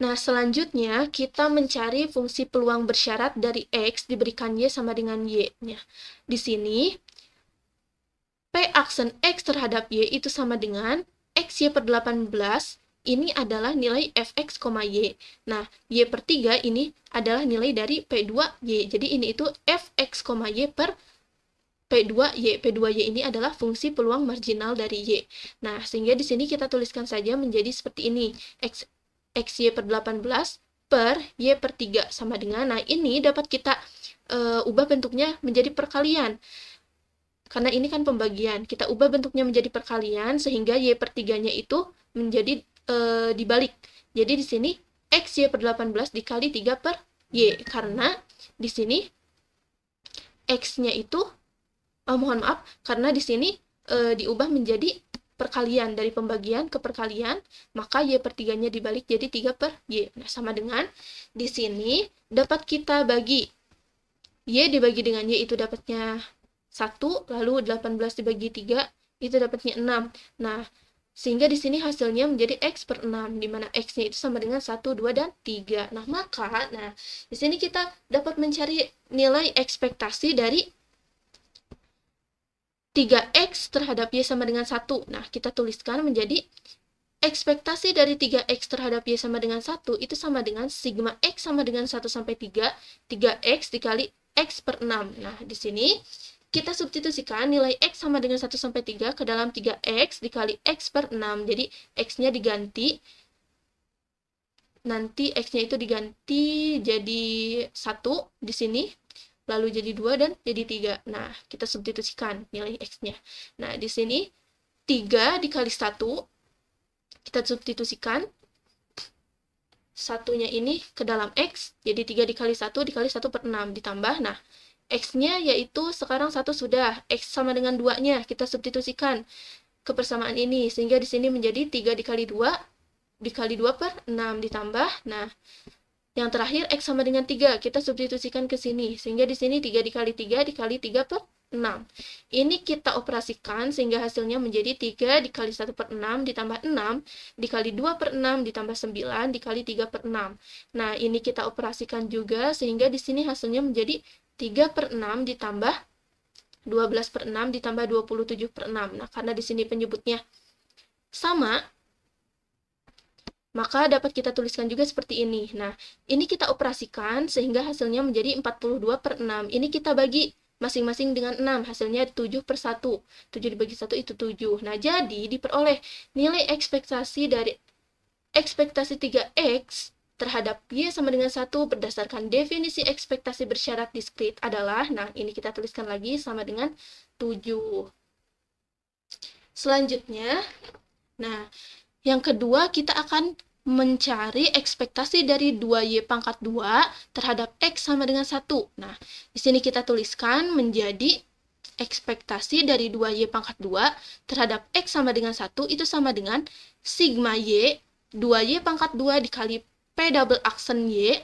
Nah, selanjutnya kita mencari fungsi peluang bersyarat dari X diberikan Y sama dengan Y-nya. Di sini, P aksen X terhadap Y itu sama dengan X Y per 18, ini adalah nilai Fx, Y. Nah, Y per 3 ini adalah nilai dari P2Y. Jadi ini itu Fx, Y per P2Y. P2Y ini adalah fungsi peluang marginal dari Y. Nah, sehingga di sini kita tuliskan saja menjadi seperti ini. Xy per 18 per Y per 3 sama dengan, nah ini dapat kita ubah bentuknya menjadi perkalian. Karena ini kan pembagian, kita ubah bentuknya menjadi perkalian sehingga Y per 3-nya itu menjadi dibalik. Jadi di sini Xy per 18 dikali 3 per Y. Karena di sini X-nya itu, karena di sini diubah menjadi perkalian, dari pembagian ke perkalian, maka Y per 3-nya dibalik jadi 3 per Y. Nah, sama dengan di sini dapat kita bagi. Y dibagi dengan Y itu dapatnya 1, lalu 18 dibagi 3, itu dapatnya 6. Nah, sehingga di sini hasilnya menjadi X per 6, di mana X-nya itu sama dengan 1, 2, dan 3. Nah, di sini kita dapat mencari nilai ekspektasi dari 3X terhadap Y sama dengan 1. Nah, kita tuliskan menjadi ekspektasi dari 3X terhadap Y sama dengan 1 itu sama dengan sigma X sama dengan 1 sampai 3, 3X dikali X per 6. Nah, di sini kita substitusikan nilai X sama dengan 1 sampai 3 ke dalam 3X dikali X per 6. Jadi, X-nya diganti. Nanti X-nya itu diganti jadi 1 di sini. Lalu jadi 2 dan jadi 3. Nah, kita substitusikan nilai X-nya. Nah, di sini 3 dikali 1. Kita substitusikan. Satunya ini ke dalam X. Jadi 3 dikali 1 dikali 1 per 6 ditambah. Nah, X-nya yaitu sekarang 1 sudah. X sama dengan 2-nya. Kita substitusikan ke persamaan ini. Sehingga di sini menjadi 3 dikali 2 dikali 2 per 6 ditambah. Nah, yang terakhir X sama dengan 3. Kita substitusikan ke sini. Sehingga di sini 3 dikali 3 dikali 3 per 6. Ini kita operasikan sehingga hasilnya menjadi 3 dikali 1 per 6 ditambah 6 dikali 2 per 6 ditambah 9 dikali 3 per 6. Nah, ini kita operasikan juga sehingga di sini hasilnya menjadi 3 per 6 ditambah 12 per 6 ditambah 27 per 6. Nah, karena di sini penyebutnya sama, maka dapat kita tuliskan juga seperti ini. Nah, ini kita operasikan sehingga hasilnya menjadi 42 per 6. Ini kita bagi masing-masing dengan 6. Hasilnya 7 per 1. 7 dibagi 1 itu 7. Nah, jadi diperoleh nilai ekspektasi dari ekspektasi 3X terhadap Y sama dengan 1 berdasarkan definisi ekspektasi bersyarat diskrit adalah, nah ini kita tuliskan lagi sama dengan 7. Selanjutnya, nah yang kedua kita akan mencari ekspektasi dari 2Y pangkat 2 terhadap X sama dengan 1. Nah, di sini kita tuliskan menjadi ekspektasi dari 2Y pangkat 2 terhadap X sama dengan 1 itu sama dengan sigma Y 2Y pangkat 2 dikali P double aksen Y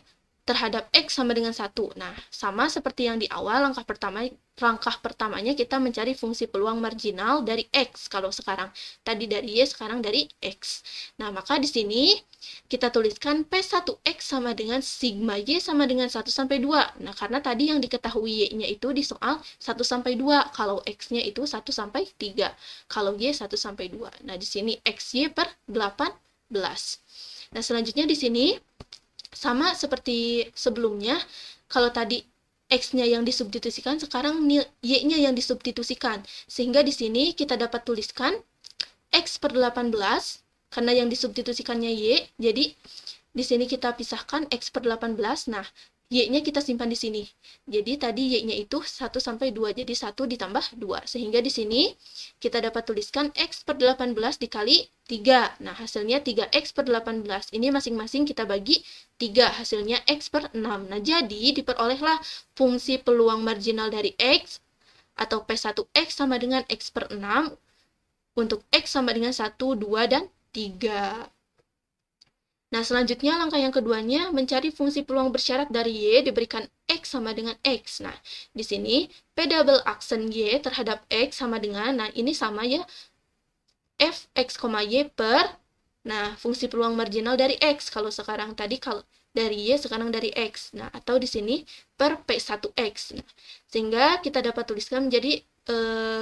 terhadap X sama dengan 1. Nah, sama seperti yang di awal, langkah pertamanya kita mencari fungsi peluang marginal dari X. Kalau sekarang tadi dari Y, sekarang dari X. Nah, maka di sini kita tuliskan P1X sama dengan sigma Y sama dengan 1 sampai 2. Nah, karena tadi yang diketahui Y-nya itu di soal 1 sampai 2. Kalau X-nya itu 1 sampai 3. Kalau Y 1 sampai 2. Nah, di sini XY per 18. Nah, selanjutnya di sini sama seperti sebelumnya, kalau tadi X-nya yang disubstitusikan, sekarang Y-nya yang disubstitusikan. Sehingga di sini kita dapat tuliskan X per 18, karena yang disubstitusikannya Y, jadi di sini kita pisahkan X per 18, nah, Y-nya kita simpan di sini. Jadi tadi Y-nya itu 1 sampai 2, jadi 1 ditambah 2. Sehingga di sini kita dapat tuliskan X per 18 dikali 3. Nah, hasilnya 3X per 18. Ini masing-masing kita bagi 3, hasilnya X per 6. Nah, jadi diperolehlah fungsi peluang marginal dari X, atau P1X sama dengan X per 6, untuk X sama dengan 1, 2, dan 3. Nah, selanjutnya langkah yang keduanya mencari fungsi peluang bersyarat dari Y diberikan X sama dengan X. Nah, di sini P double aksen Y terhadap X sama dengan, nah ini sama ya, F X, Y per, nah fungsi peluang marginal dari X. Kalau sekarang tadi kalau dari Y, sekarang dari X. Nah, atau di sini per P1X. Nah, sehingga kita dapat tuliskan menjadi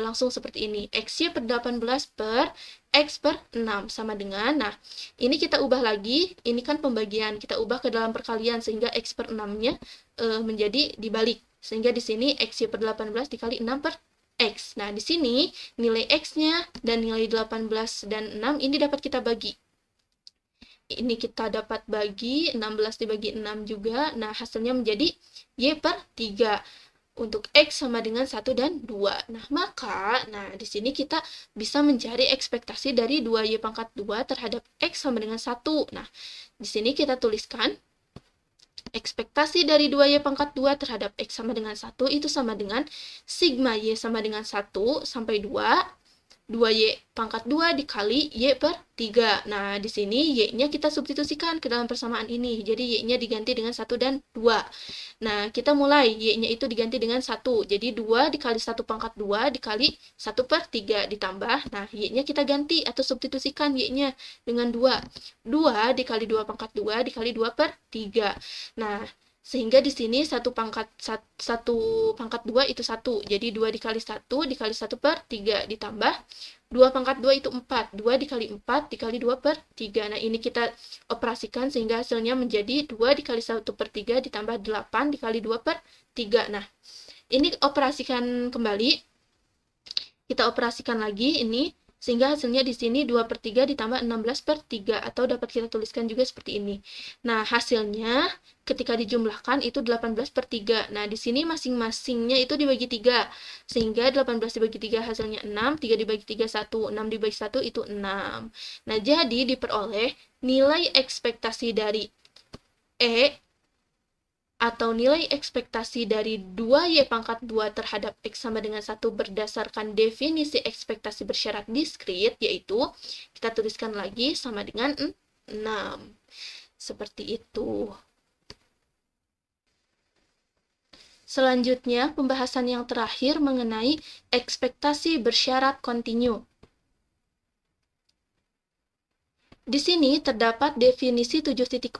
langsung seperti ini. XY per 18 per X per 6 sama dengan, nah ini kita ubah lagi, ini kan pembagian, kita ubah ke dalam perkalian sehingga X per 6-nya menjadi dibalik. Sehingga di sini XY per 18 dikali 6 per X. Nah, di sini nilai X-nya dan nilai 18 dan 6 ini dapat kita bagi. Ini kita dapat bagi, 16 dibagi 6 juga, nah hasilnya menjadi Y per 3. Untuk X sama dengan 1 dan 2. Nah, maka, di sini kita bisa mencari ekspektasi dari 2Y pangkat 2 terhadap X sama dengan 1. Nah, di sini kita tuliskan ekspektasi dari 2Y pangkat 2 terhadap X sama dengan 1 itu sama dengan sigma Y sama dengan 1 sampai 2, 2Y pangkat 2 dikali Y per 3. Nah, di sini Y-nya kita substitusikan ke dalam persamaan ini. Jadi, Y-nya diganti dengan 1 dan 2. Nah, kita mulai. Y-nya itu diganti dengan 1. Jadi, 2 dikali 1 pangkat 2 dikali 1 per 3 ditambah. Nah, Y-nya kita ganti atau substitusikan Y-nya dengan 2. 2 dikali 2 pangkat 2 dikali 2 per 3. Nah, sehingga di sini 1 pangkat 2 itu 1. Jadi 2 dikali 1 dikali 1 per 3 ditambah 2 pangkat 2 itu 4. 2 dikali 4 dikali 2 per 3. Nah, ini kita operasikan sehingga hasilnya menjadi 2 dikali 1 per 3 ditambah 8 dikali 2 per 3. Nah, ini operasikan kembali. Kita operasikan lagi ini. Sehingga hasilnya di sini 2 per 3 ditambah 16 per 3. Atau dapat kita tuliskan juga seperti ini. Nah, hasilnya ketika dijumlahkan itu 18 per 3. Nah, di sini masing-masingnya itu dibagi 3. Sehingga 18 dibagi 3 hasilnya 6. 3 dibagi 3, 1. 6 dibagi 1 itu 6. Nah, jadi diperoleh nilai ekspektasi dari E atau nilai ekspektasi dari 2Y pangkat 2 terhadap X sama dengan 1 berdasarkan definisi ekspektasi bersyarat diskrit, yaitu kita tuliskan lagi sama dengan 6. Seperti itu. Selanjutnya, pembahasan yang terakhir mengenai ekspektasi bersyarat kontinu. Di sini terdapat definisi 7.4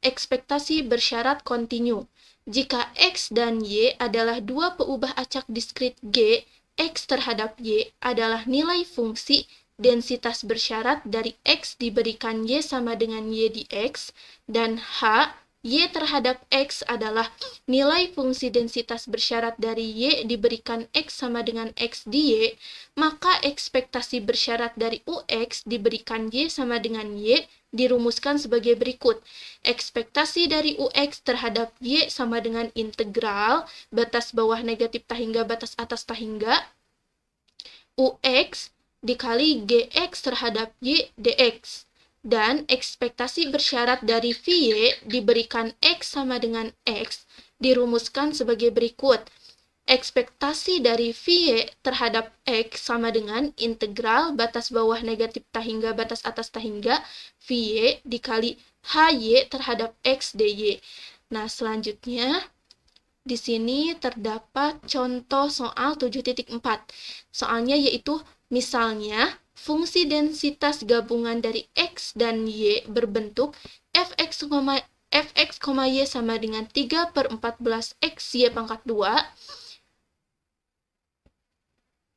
ekspektasi bersyarat kontinu. Jika X dan Y adalah dua peubah acak diskrit G, X terhadap Y adalah nilai fungsi densitas bersyarat dari X diberikan Y sama dengan Y di X, dan H, Y terhadap X adalah nilai fungsi densitas bersyarat dari Y diberikan X sama dengan X di Y, maka ekspektasi bersyarat dari UX diberikan Y sama dengan Y dirumuskan sebagai berikut. Ekspektasi dari UX terhadap Y sama dengan integral batas bawah negatif tahingga batas atas tahingga UX dikali GX terhadap Y dx. Dan ekspektasi bersyarat dari VY diberikan X sama dengan X dirumuskan sebagai berikut. Ekspektasi dari VY terhadap X sama dengan integral batas bawah negatif tahingga batas atas tahingga VY dikali HY terhadap X dy. Nah, selanjutnya di sini terdapat contoh soal 7.4. Soalnya yaitu misalnya fungsi densitas gabungan dari X dan Y berbentuk fx, y sama dengan 3/14 XY pangkat 2.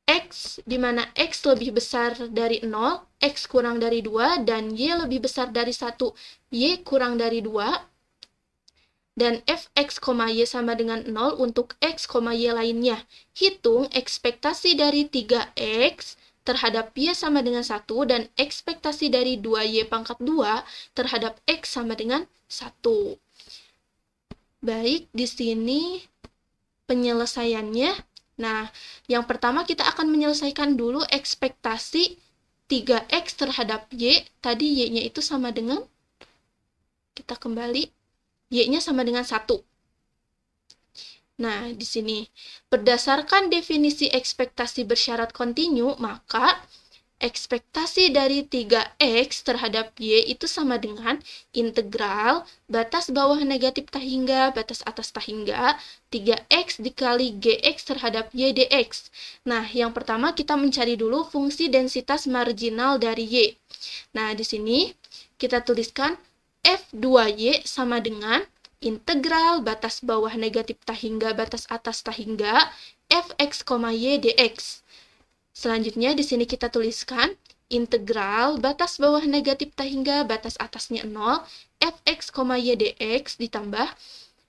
X, di mana X lebih besar dari 0, X kurang dari 2, dan Y lebih besar dari 1, Y kurang dari 2. Dan fx, y sama dengan 0 untuk x, y lainnya. Hitung ekspektasi dari 3x terhadap y sama dengan 1 dan ekspektasi dari 2y pangkat 2 terhadap x sama dengan 1. Baik, di sini penyelesaiannya. Nah, yang pertama kita akan menyelesaikan dulu ekspektasi 3x terhadap y. Tadi y-nya itu sama dengan, kita kembali, y-nya sama dengan 1. Nah, di sini, berdasarkan definisi ekspektasi bersyarat kontinu, maka ekspektasi dari 3x terhadap y itu sama dengan integral batas bawah negatif tahingga, batas atas tahingga, 3x dikali gx terhadap y dx. Nah, yang pertama kita mencari dulu fungsi densitas marginal dari y. Nah, di sini kita tuliskan f2y sama dengan integral batas bawah negatif tahingga, batas atas tahingga, fx, y dx. Selanjutnya di sini kita tuliskan integral batas bawah negatif tahingga, batas atasnya 0, fx, y dx ditambah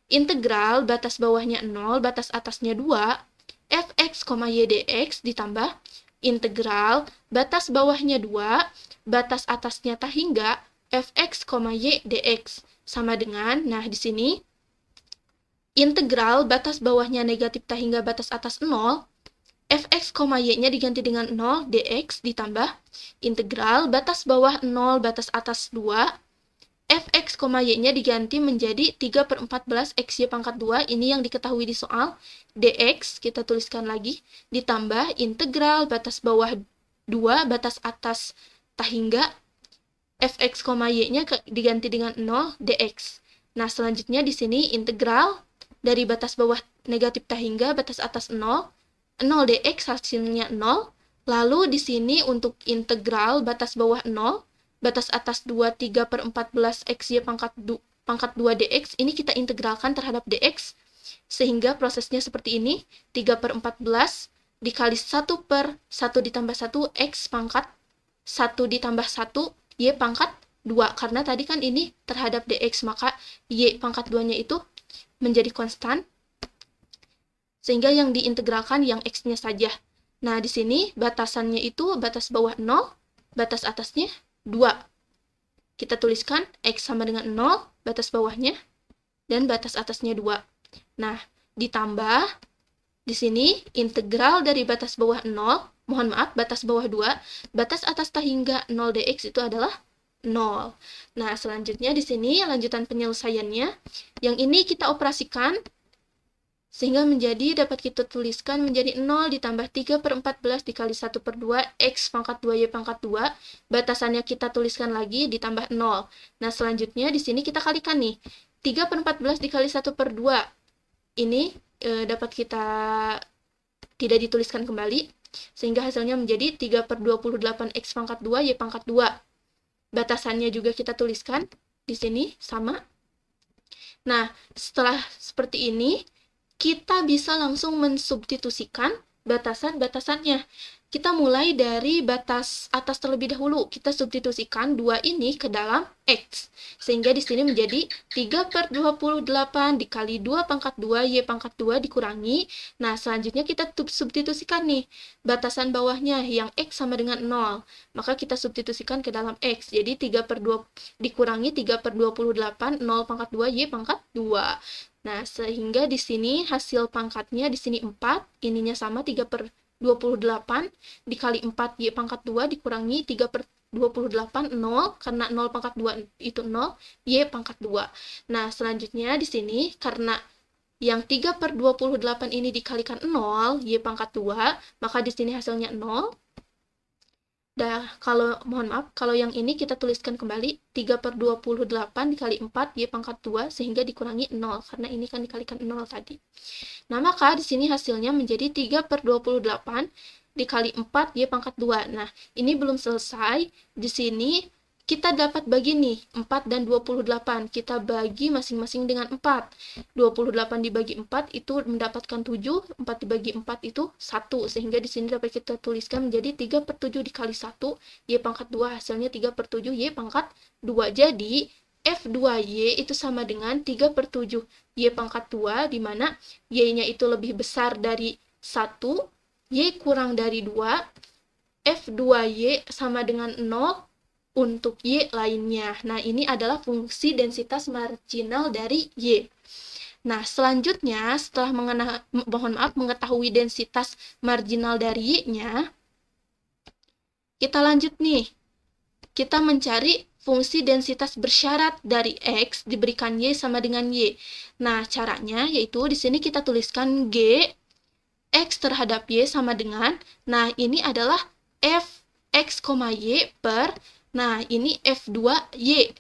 integral batas bawahnya 0, batas atasnya 2, fx, y dx ditambah integral batas bawahnya 2, batas atasnya tahingga, fx, y dx. Sama dengan, nah di sini integral batas bawahnya negatif tahingga, batas atas 0, fx, y-nya diganti dengan 0, dx ditambah integral batas bawah 0, batas atas 2, fx, y-nya diganti menjadi 3/14 xy pangkat 2, ini yang diketahui di soal, dx, kita tuliskan lagi, ditambah integral batas bawah 2, batas atas tahingga, fx, y-nya diganti dengan 0, dx. Nah, selanjutnya di sini integral dari batas bawah negatif tahingga, batas atas 0 dx hasilnya 0. Lalu di sini untuk integral batas bawah 0, batas atas 2, 3/14 xy pangkat 2 dx, ini kita integralkan terhadap dx, sehingga prosesnya seperti ini, 3/14 dikali 1/1 ditambah 1, x pangkat 1 ditambah 1, y pangkat 2. Karena tadi kan ini terhadap dx, maka y pangkat 2-nya itu menjadi konstan, sehingga yang diintegralkan yang x-nya saja. Nah, di sini batasannya itu batas bawah 0, batas atasnya 2. Kita tuliskan x sama dengan 0, batas bawahnya, dan batas atasnya 2. Nah, ditambah di sini integral dari batas bawah 0, batas bawah 2, batas atas tahingga 0 dx itu adalah 0. Nah, selanjutnya di sini lanjutan penyelesaiannya. Yang ini kita operasikan, sehingga dapat kita tuliskan menjadi 0 ditambah 3/14 dikali 1/2 x pangkat 2 y pangkat 2. Batasannya kita tuliskan lagi ditambah 0. Nah, selanjutnya di sini kita kalikan nih. 3/14 dikali 1/2. Ini dapat kita tidak dituliskan kembali, sehingga hasilnya menjadi 3/28 x pangkat 2 y pangkat 2. Batasannya juga kita tuliskan di sini sama. Nah, setelah seperti ini, kita bisa langsung mensubstitusikan batasan-batasannya. Kita mulai dari batas atas terlebih dahulu. Kita substitusikan 2 ini ke dalam x. Sehingga di sini menjadi 3/28 dikali 2 pangkat 2 y pangkat 2 dikurangi. Nah, selanjutnya kita substitusikan nih batasan bawahnya yang x sama dengan 0. Maka kita substitusikan ke dalam x. Jadi 3/2 dikurangi 3/28, 0 pangkat 2 y pangkat 2. Nah, sehingga di sini hasil pangkatnya di sini 4, ininya sama 3/28 dikali 4 y pangkat 2 dikurangi 3/28, 0, karena 0 pangkat 2 itu 0, y pangkat 2. Nah, selanjutnya di sini karena yang 3/28 ini dikalikan 0, y pangkat 2, maka di sini hasilnya 0. Mohon maaf, kalau yang ini kita tuliskan kembali 3/28 dikali 4 Y pangkat 2 sehingga dikurangi 0 karena ini kan dikalikan 0 tadi. Nah, maka di sini hasilnya menjadi 3/28 dikali 4 Y pangkat 2. Nah, ini belum selesai. Di sini kita dapat bagi nih 4 dan 28. Kita bagi masing-masing dengan 4. 28 dibagi 4 itu mendapatkan 7, 4 dibagi 4 itu 1. Sehingga di sini dapat kita tuliskan menjadi 3/7 dikali 1 Y pangkat 2 hasilnya 3/7 Y pangkat 2. Jadi F2Y itu sama dengan 3/7 Y pangkat 2, di mana Y-nya itu lebih besar dari 1, Y kurang dari 2, F2Y sama dengan 0, untuk Y lainnya. Nah, ini adalah fungsi densitas marginal dari Y. Nah, selanjutnya setelah mengetahui densitas marginal dari Y-nya, kita lanjut nih. Kita mencari fungsi densitas bersyarat dari X diberikan Y sama dengan Y. Nah, caranya yaitu di sini kita tuliskan G X terhadap Y sama dengan, nah ini adalah F X, Y per, nah ini F2Y.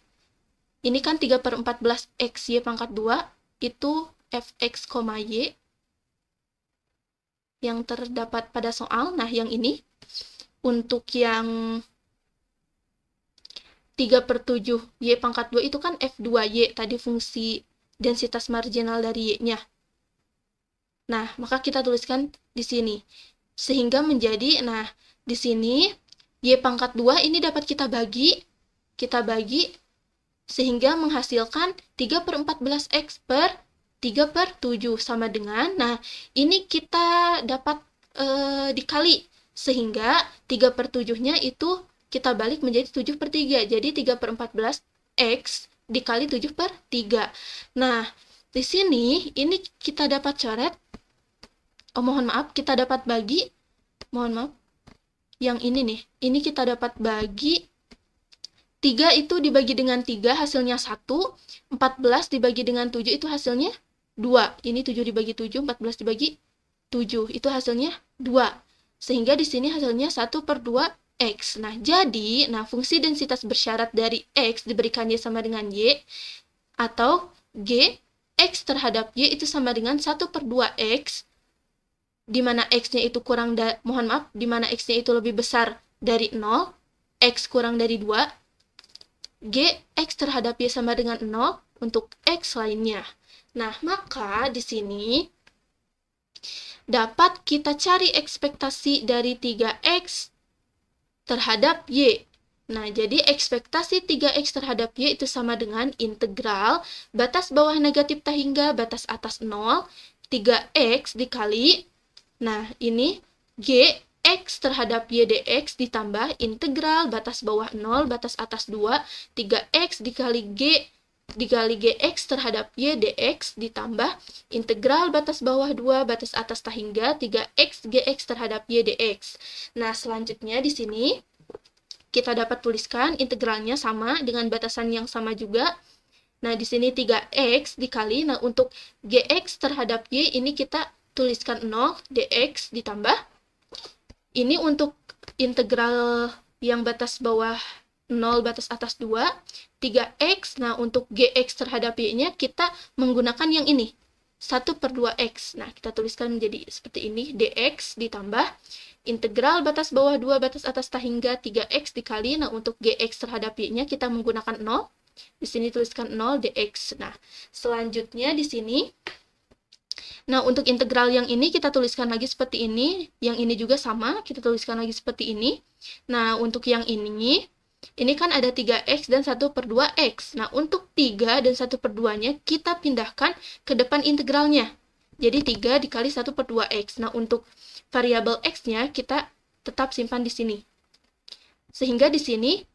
Ini kan 3/14 X Y pangkat 2, itu Fx, Y yang terdapat pada soal. Nah, yang ini untuk yang 3/7 Y pangkat 2 itu kan F2Y, tadi fungsi densitas marginal dari Y-nya. Nah, maka kita tuliskan di sini. Sehingga menjadi, nah, di sini Y pangkat 2 ini dapat kita bagi sehingga menghasilkan 3/14 X per 3/7 sama dengan, nah, ini kita dapat dikali, sehingga 3/7-nya itu kita balik menjadi 7/3. Jadi 3/14 X dikali 7/3. Nah, di sini ini kita dapat coret, kita dapat bagi, yang ini nih, ini kita dapat bagi 3 itu dibagi dengan 3 hasilnya 1, 14 dibagi dengan 7 itu hasilnya 2. Ini 7 dibagi 7, 14 dibagi 7 itu hasilnya 2. Sehingga di sini hasilnya 1/2 X. Nah, jadi, fungsi densitas bersyarat dari X diberikan Y sama dengan Y, atau G X terhadap Y itu sama dengan 1/2 X, di mana X-nya itu di mana X-nya itu lebih besar dari 0, X kurang dari 2, G X terhadap Y sama dengan 0 untuk X lainnya. Nah, maka di sini dapat kita cari ekspektasi dari 3X terhadap Y. Nah, jadi ekspektasi 3X terhadap Y itu sama dengan integral batas bawah negatif tak hingga batas atas 0, 3X dikali, nah ini G X terhadap Y dx ditambah integral batas bawah 0, batas atas 2, 3X dikali Gx terhadap Y dx ditambah integral batas bawah 2, batas atas tak hingga 3X Gx terhadap Y dx. Nah, selanjutnya di sini kita dapat tuliskan integralnya sama dengan batasan yang sama juga. Nah, di sini 3X dikali, nah untuk Gx terhadap Y ini kita tuliskan 0, dx ditambah, ini untuk integral yang batas bawah 0, batas atas 2, 3X, nah untuk Gx terhadap Y-nya kita menggunakan yang ini, 1/2X. Nah, kita tuliskan menjadi seperti ini, dx ditambah integral batas bawah 2, batas atas tak hingga 3X dikali, nah untuk Gx terhadap Y-nya kita menggunakan 0, di sini tuliskan 0 dx. Nah, selanjutnya di sini, nah untuk integral yang ini kita tuliskan lagi seperti ini, yang ini juga sama, kita tuliskan lagi seperti ini. Nah, untuk yang ini kan ada 3X dan 1/2X. Nah, untuk 3 dan 1/2-nya kita pindahkan ke depan integralnya. Jadi 3 dikali 1/2X. Nah, untuk variabel X-nya kita tetap simpan di sini. Sehingga di sini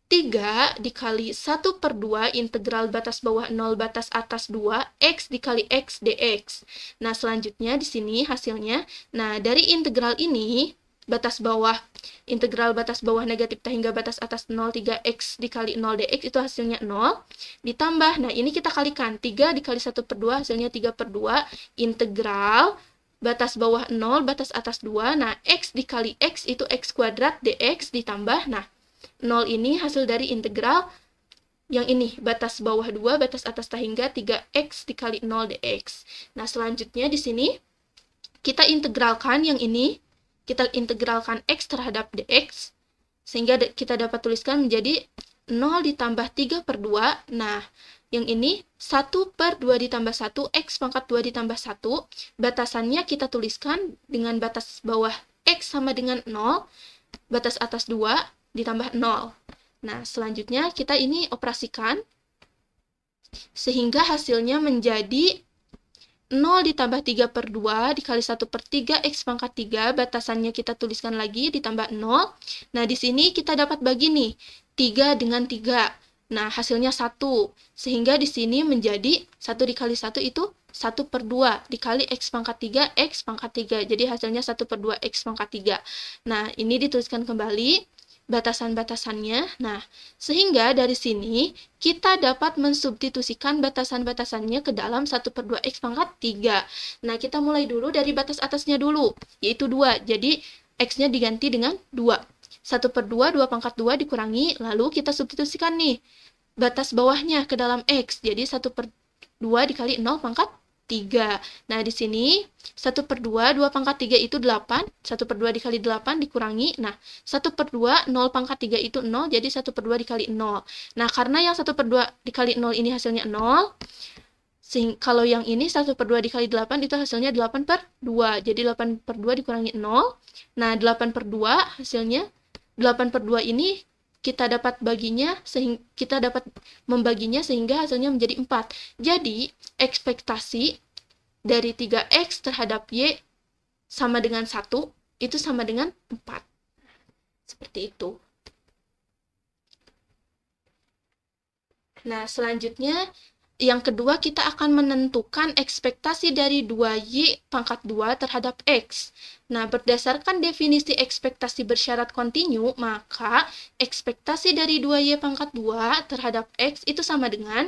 3 dikali 1/2 integral batas bawah 0, batas atas 2, X dikali X dx. Nah, selanjutnya di sini hasilnya, nah dari integral ini, integral batas bawah negatif tak hingga batas atas 0, 3X dikali 0 dx itu hasilnya 0, ditambah, nah ini kita kalikan, 3 dikali 1/2 hasilnya 3/2, integral batas bawah 0, batas atas 2. Nah, X dikali X itu X kuadrat dx ditambah, nah, 0 ini hasil dari integral yang ini, batas bawah 2, batas atas hingga 3X dikali 0 dx. Nah, selanjutnya di sini kita integralkan yang ini, kita integralkan X terhadap dx, sehingga kita dapat tuliskan menjadi 0 ditambah 3 per 2. Nah, yang ini 1 per 2 ditambah 1, X pangkat 2 ditambah 1. Batasannya kita tuliskan dengan batas bawah X sama dengan 0, batas atas 2 ditambah 0. Nah, selanjutnya kita ini operasikan, sehingga hasilnya menjadi 0 ditambah 3 per 2 dikali 1 per 3 X pangkat 3, batasannya kita tuliskan lagi ditambah 0. Nah, di sini kita dapat bagi nih, 3 dengan 3. Nah, hasilnya 1. Sehingga di sini menjadi 1 dikali 1 itu 1 per 2 dikali X pangkat 3, X pangkat 3. Jadi hasilnya 1 per 2 X pangkat 3. Nah, ini dituliskan kembali batasan-batasannya. Nah, sehingga dari sini kita dapat mensubstitusikan batasan-batasannya ke dalam 1 per 2 X pangkat 3. Nah, kita mulai dulu dari batas atasnya dulu, yaitu 2. Jadi, X-nya diganti dengan 2. 1 per 2, 2 pangkat 2 dikurangi, lalu kita substitusikan nih batas bawahnya ke dalam X. Jadi, 1 per 2 dikali 0 pangkat 3. Nah, di sini 1 per 2, 2 pangkat 3 itu 8. 1 per 2 dikali 8 dikurangi. Nah, 1 per 2, 0 pangkat 3 itu 0. Jadi 1 per 2 dikali 0. Nah, karena yang 1 per 2 dikali 0 ini hasilnya 0. Kalau yang ini 1 per 2 dikali 8 itu hasilnya 8 per 2. Jadi 8 per 2 dikurangi 0. Nah, 8 per 2 hasilnya 8 per 2 ini kita dapat baginya, sehingga kita dapat membaginya sehingga hasilnya menjadi 4. Jadi, ekspektasi dari 3X terhadap Y sama dengan 1, itu sama dengan 4. Seperti itu. Nah, selanjutnya yang kedua, kita akan menentukan ekspektasi dari 2Y pangkat 2 terhadap X. Nah, berdasarkan definisi ekspektasi bersyarat kontinu, maka ekspektasi dari 2Y pangkat 2 terhadap X itu sama dengan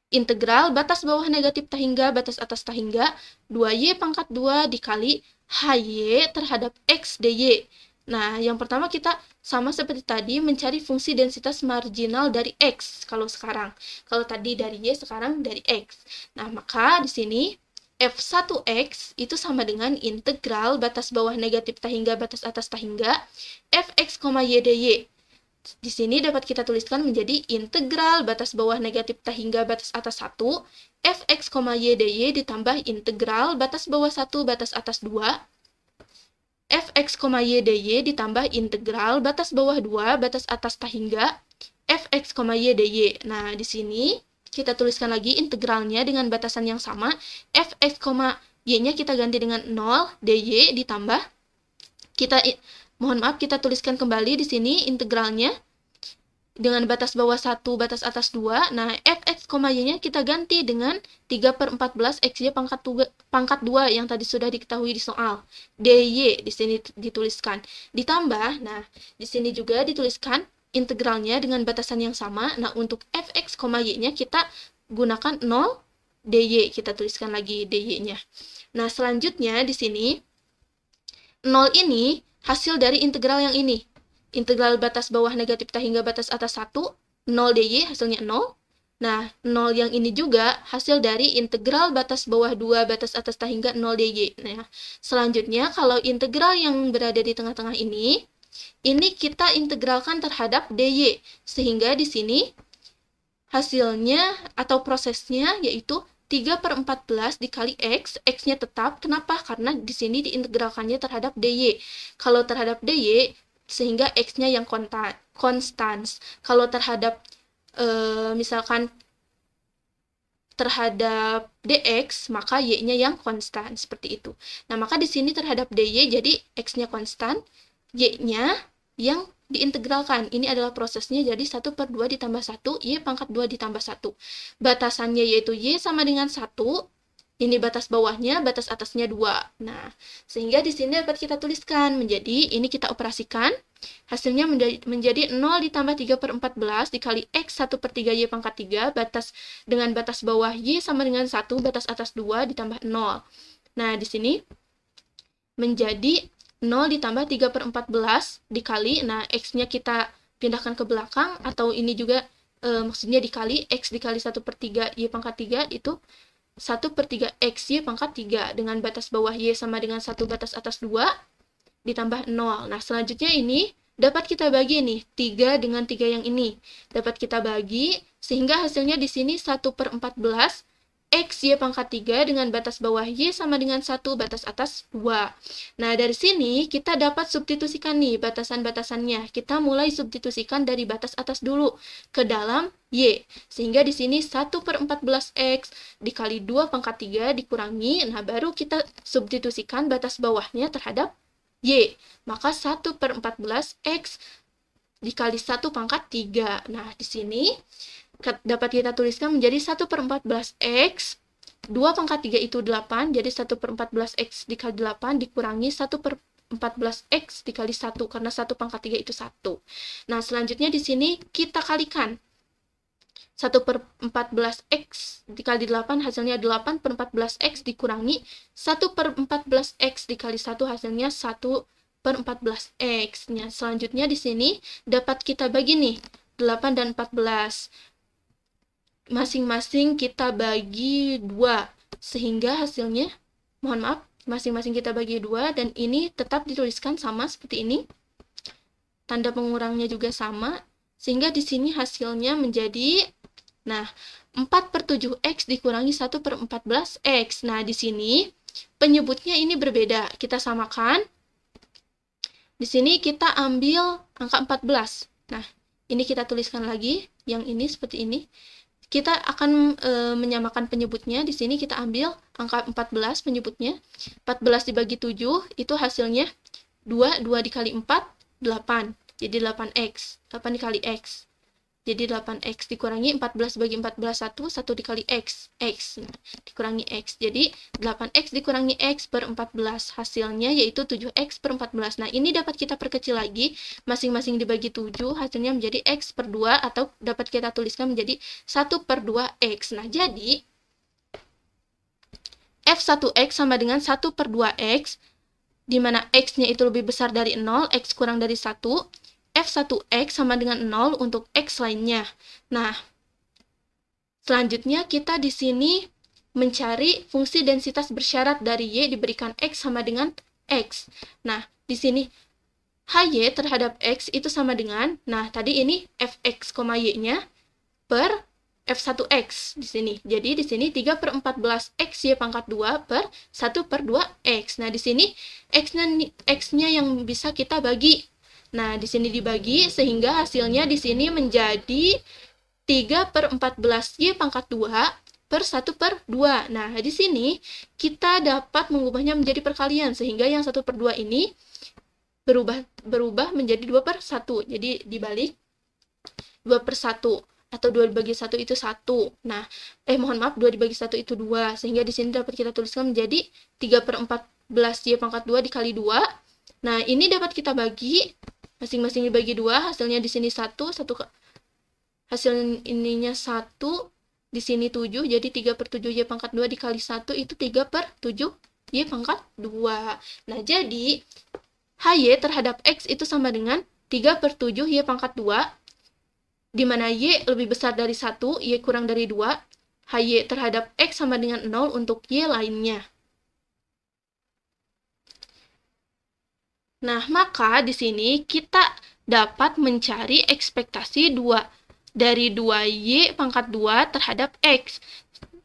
integral batas bawah negatif hingga batas atas hingga 2Y pangkat 2 dikali HY terhadap X dy. Nah, yang pertama kita sama seperti tadi mencari fungsi densitas marginal dari X kalau sekarang. Kalau tadi dari Y, sekarang dari X. Nah, maka di sini F1X itu sama dengan integral batas bawah negatif hingga batas atas hingga Fx, Y dy. Di sini dapat kita tuliskan menjadi integral batas bawah negatif hingga batas atas 1 Fx, Y dy ditambah integral batas bawah 1 batas atas 2 Fx, Y dy ditambah integral batas bawah 2 batas atas hingga Fx, Y dy. Nah, di sini kita tuliskan lagi integralnya dengan batasan yang sama. Fx, y-nya kita ganti dengan 0, dy ditambah, kita tuliskan kembali di sini integralnya dengan batas bawah 1, batas atas 2. Nah, Fx, y-nya kita ganti dengan 3 per 14 xy pangkat 2 yang tadi sudah diketahui di soal. dy di sini dituliskan. Ditambah, nah, di sini juga dituliskan integralnya dengan batasan yang sama. Nah, untuk Fx, y-nya kita gunakan 0, dy. Kita tuliskan lagi dy-nya. Nah, selanjutnya di sini 0 ini hasil dari integral yang ini. Integral batas bawah negatif hingga batas atas 1, 0 dy hasilnya 0. Nah, 0 yang ini juga hasil dari integral batas bawah 2 batas atas hingga 0 dy. Nah, selanjutnya kalau integral yang berada di tengah-tengah ini kita integralkan terhadap dy. Sehingga di sini hasilnya atau prosesnya yaitu 3 per 14 dikali X, X-nya tetap. Kenapa? Karena di sini diintegralkannya terhadap dy. Kalau terhadap dy, sehingga X-nya yang konstans. Kalau terhadap, misalkan terhadap dx, maka y-nya yang konstan, seperti itu. Nah, maka di sini terhadap dy, jadi X-nya konstan, y-nya yang diintegralkan. Ini adalah prosesnya, jadi 1 per 2 ditambah 1, y pangkat 2 ditambah 1. Batasannya yaitu y sama dengan 1, Ini batas bawahnya, batas atasnya 2. Nah, sehingga di sini dapat kita tuliskan menjadi, ini kita operasikan, hasilnya menjadi 0 ditambah 3/14 dikali X 1/3 Y pangkat 3, dengan batas bawah Y sama dengan 1, batas atas 2 ditambah 0. Nah, di sini menjadi 0 ditambah 3/14 dikali, nah X-nya kita pindahkan ke belakang, atau ini juga maksudnya dikali, X dikali 1/3 Y pangkat 3 itu 1/3 X Y pangkat 3 dengan batas bawah Y sama dengan 1, batas atas 2 ditambah 0. Nah, selanjutnya ini dapat kita bagi nih, 3 dengan 3 yang ini. Dapat kita bagi, sehingga hasilnya di sini 1/14 X Y pangkat 3 dengan batas bawah Y sama dengan 1, batas atas 2. Nah, dari sini kita dapat substitusikan nih batasan-batasannya. Kita mulai substitusikan dari batas atas dulu ke dalam Y. Sehingga di sini 1/14 X dikali 2 pangkat 3 dikurangi. Nah, baru kita substitusikan batas bawahnya terhadap Y. Maka 1/14 X dikali 1 pangkat 3. Nah, di sini dapat kita tuliskan menjadi 1/14 X, 2 pangkat 3 itu 8, jadi 1/14 X dikali 8 dikurangi 1/14 X dikali 1, karena 1 pangkat 3 itu 1. Nah, selanjutnya di sini kita kalikan. 1/14 X dikali 8 hasilnya 8/14 X dikurangi 1/14 X dikali 1 hasilnya 1/14 X. Nah, selanjutnya di sini dapat kita bagi nih, 8 dan 14. Masing-masing kita bagi 2, sehingga hasilnya, mohon maaf, masing-masing kita bagi 2, dan ini tetap dituliskan sama seperti ini. Tanda pengurangnya juga sama, sehingga di sini hasilnya menjadi, nah, 4/7 X dikurangi 1/14 X. Nah, di sini penyebutnya ini berbeda. Kita samakan. Di sini kita ambil angka 14. Nah, ini kita tuliskan lagi, yang ini seperti ini. Kita akan menyamakan penyebutnya. Di sini kita ambil angka 14 penyebutnya. 14 dibagi 7, itu hasilnya 2 dikali 4, 8. Jadi 8X. 8 dikali X. Jadi 8X dikurangi 14 bagi 14, 1 dikali X. X. Nah, dikurangi X. Jadi 8X dikurangi X per 14. Hasilnya yaitu 7X per 14. Nah, ini dapat kita perkecil lagi. Masing-masing dibagi 7, hasilnya menjadi X per 2, atau dapat kita tuliskan menjadi 1/2X. Nah, jadi F1X sama dengan 1/2X, di mana X-nya itu lebih besar dari 0, X kurang dari 1. F1X sama dengan 0 untuk X lainnya. Nah, selanjutnya kita di sini mencari fungsi densitas bersyarat dari Y diberikan X sama dengan X. Nah, di sini HY terhadap X itu sama dengan, nah tadi ini Fx, Y-nya per F1X di sini. Jadi di sini 3/14 X Y pangkat 2 per 1/2X. Nah, di sini X-nya yang bisa kita bagi. Nah, di sini dibagi, sehingga hasilnya di sini menjadi 3/14 Y pangkat 2 per 1/2. Nah, di sini kita dapat mengubahnya menjadi perkalian, sehingga yang 1/2 ini berubah menjadi 2/1. Jadi dibalik 2/1, atau 2 dibagi 1 itu 1. Nah, mohon maaf, 2 dibagi 1 itu 2. Sehingga di sini dapat kita tuliskan menjadi 3/14 Y pangkat 2 dikali 2. Nah, ini dapat kita bagi, masing-masing dibagi 2, hasilnya di sini 1 hasil ininya 1, di sini 7, jadi 3/7 Y pangkat 2 dikali 1 itu 3/7 Y pangkat 2. Nah, jadi HY terhadap X itu sama dengan 3/7 Y pangkat 2, di mana Y lebih besar dari 1, Y kurang dari 2, HY terhadap X sama dengan 0 untuk Y lainnya. Nah, maka di sini kita dapat mencari ekspektasi 2 dari 2Y pangkat 2 terhadap X.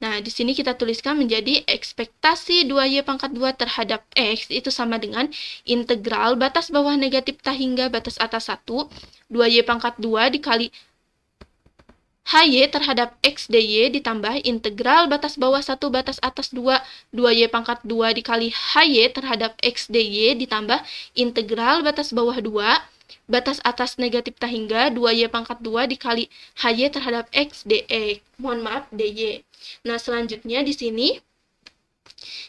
Nah, di sini kita tuliskan menjadi ekspektasi 2Y pangkat 2 terhadap X itu sama dengan integral batas bawah negatif tak hingga batas atas 1, 2Y pangkat 2 dikali HY terhadap X DY ditambah integral batas bawah 1 batas atas 2, 2Y pangkat 2 dikali HY terhadap X DY ditambah integral batas bawah 2, batas atas negatif tak hingga 2Y pangkat 2 dikali HY terhadap X DX. Mohon maaf, DY. Nah, selanjutnya di sini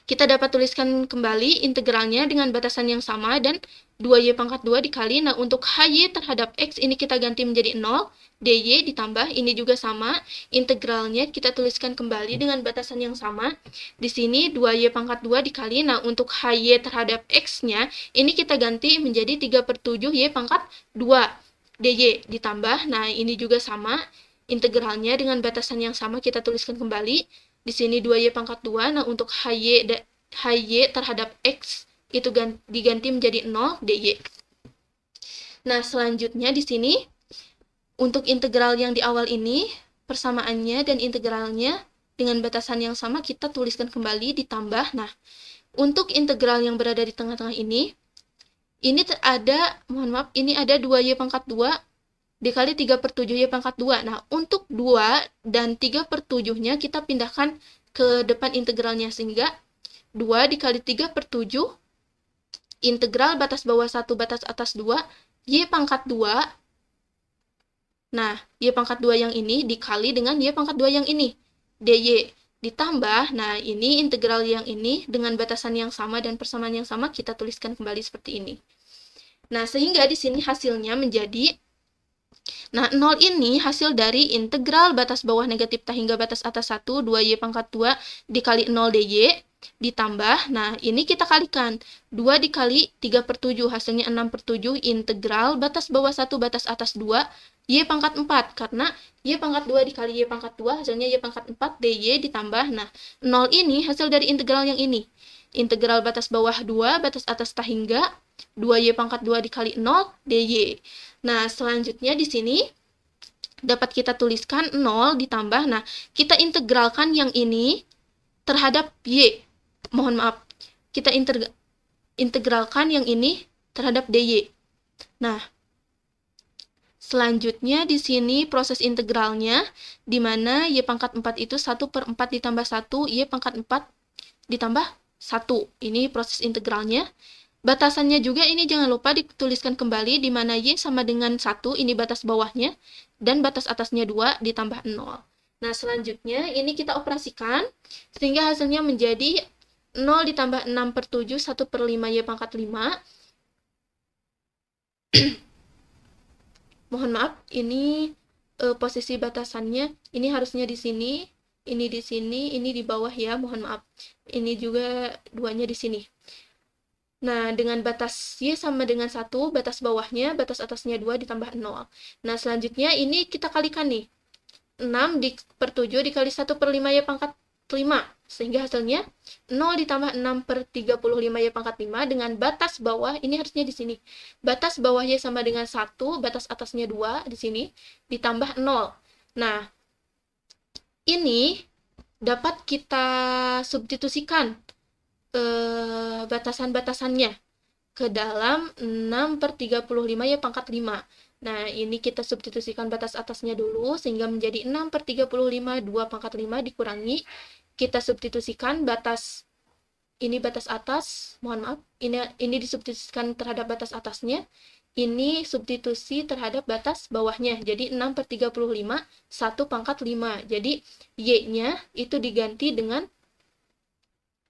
Kita dapat tuliskan kembali integralnya dengan batasan yang sama dan 2y pangkat 2 dikali. Nah, untuk hy terhadap x ini kita ganti menjadi 0, dy ditambah, ini juga sama. Integralnya kita tuliskan kembali dengan batasan yang sama. Di sini 2y pangkat 2 dikali. Nah, untuk hy terhadap x-nya, ini kita ganti menjadi 3/7 y pangkat 2, dy ditambah. Nah, ini juga sama. Integralnya dengan batasan yang sama kita tuliskan kembali. Di sini 2y pangkat 2. Nah, untuk hy terhadap x itu diganti menjadi 0 dy. Nah, selanjutnya di sini untuk integral yang di awal ini, persamaannya dan integralnya dengan batasan yang sama kita tuliskan kembali ditambah. Nah, untuk integral yang berada di tengah-tengah ini ada, ini ada 2y pangkat 2 dikali 3/7 y pangkat 2. Nah, untuk 2 dan 3/7-nya kita pindahkan ke depan integralnya, sehingga 2 dikali 3/7 integral batas bawah 1 batas atas 2 y pangkat 2. Nah, y pangkat 2 yang ini dikali dengan y pangkat 2 yang ini, dy ditambah. Nah, ini integral yang ini dengan batasan yang sama dan persamaan yang sama kita tuliskan kembali seperti ini. Nah, sehingga di sini hasilnya menjadi, nah, 0 ini hasil dari integral batas bawah negatif t hingga batas atas 1, 2y pangkat 2 dikali 0 dy, ditambah, nah, ini kita kalikan. 2 dikali 3/7, hasilnya 6/7, integral batas bawah 1 batas atas 2, y pangkat 4. Karena y pangkat 2 dikali y pangkat 2, hasilnya y pangkat 4, dy ditambah. Nah, 0 ini hasil dari integral yang ini. Integral batas bawah 2 batas atas t hingga 2y pangkat 2 dikali 0 dy. Nah, selanjutnya di sini dapat kita tuliskan 0 ditambah. Nah, kita integralkan yang ini terhadap y. Mohon maaf, kita integralkan yang ini terhadap dy. Nah, selanjutnya di sini proses integralnya, di mana y pangkat 4 itu 1/4 ditambah 1, y pangkat 4 ditambah 1. Ini proses integralnya. Batasannya juga ini jangan lupa dituliskan kembali, di mana y sama dengan 1, ini batas bawahnya, dan batas atasnya 2 ditambah 0. Nah, selanjutnya ini kita operasikan, sehingga hasilnya menjadi 0 ditambah 6/7, 1/5 y pangkat 5. Mohon maaf, ini posisi batasannya, ini harusnya di sini, ini di sini, ini di bawah ya, mohon maaf. Ini juga duanya di sini. Nah, dengan batas y sama dengan 1, batas bawahnya, batas atasnya 2 ditambah 0. Nah, selanjutnya ini kita kalikan nih. 6/7 dikali 1/5 y pangkat 5. Sehingga hasilnya 0 ditambah 6/35 y pangkat 5 dengan batas bawah, ini harusnya di sini. Batas bawah y sama dengan 1, batas atasnya 2 di sini, ditambah 0. Nah, ini dapat kita substitusikan batasan-batasannya ke dalam 6/35 y pangkat 5. Nah, ini kita substitusikan batas atasnya dulu, sehingga menjadi 6/35, 2 pangkat 5 dikurangi. Kita substitusikan batas, ini batas atas, mohon maaf, ini disubstitusikan terhadap batas atasnya, ini substitusi terhadap batas bawahnya, jadi 6/35, 1 pangkat 5. Jadi, y-nya itu diganti dengan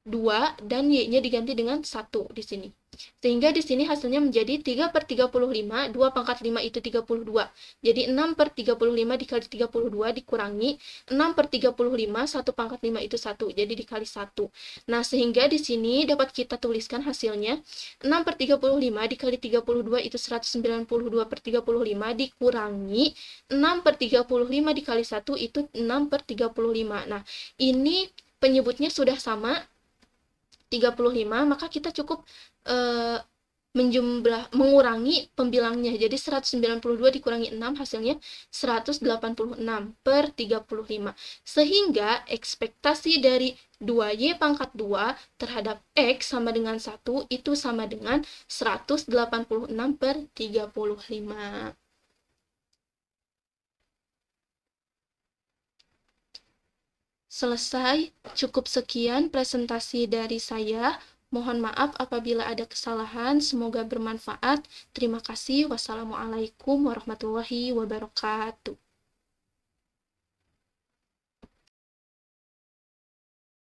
2 dan y-nya diganti dengan 1 di sini. Sehingga di sini hasilnya menjadi 3/35, 2 pangkat 5 itu 32. Jadi 6/35 dikali 32 dikurangi 6/35, 1 pangkat 5 itu 1. Jadi dikali 1. Nah, sehingga di sini dapat kita tuliskan hasilnya 6/35 dikali 32 itu 192/35 dikurangi 6/35 dikali 1 itu 6/35. Nah, ini penyebutnya sudah sama 35, maka kita cukup mengurangi pembilangnya. Jadi 192 dikurangi 6 hasilnya 186/35. Sehingga ekspektasi dari 2y pangkat 2 terhadap x sama dengan 1 itu sama dengan 186/35. Selesai, cukup sekian presentasi dari saya. Mohon maaf apabila ada kesalahan, semoga bermanfaat. Terima kasih. Wassalamualaikum warahmatullahi wabarakatuh.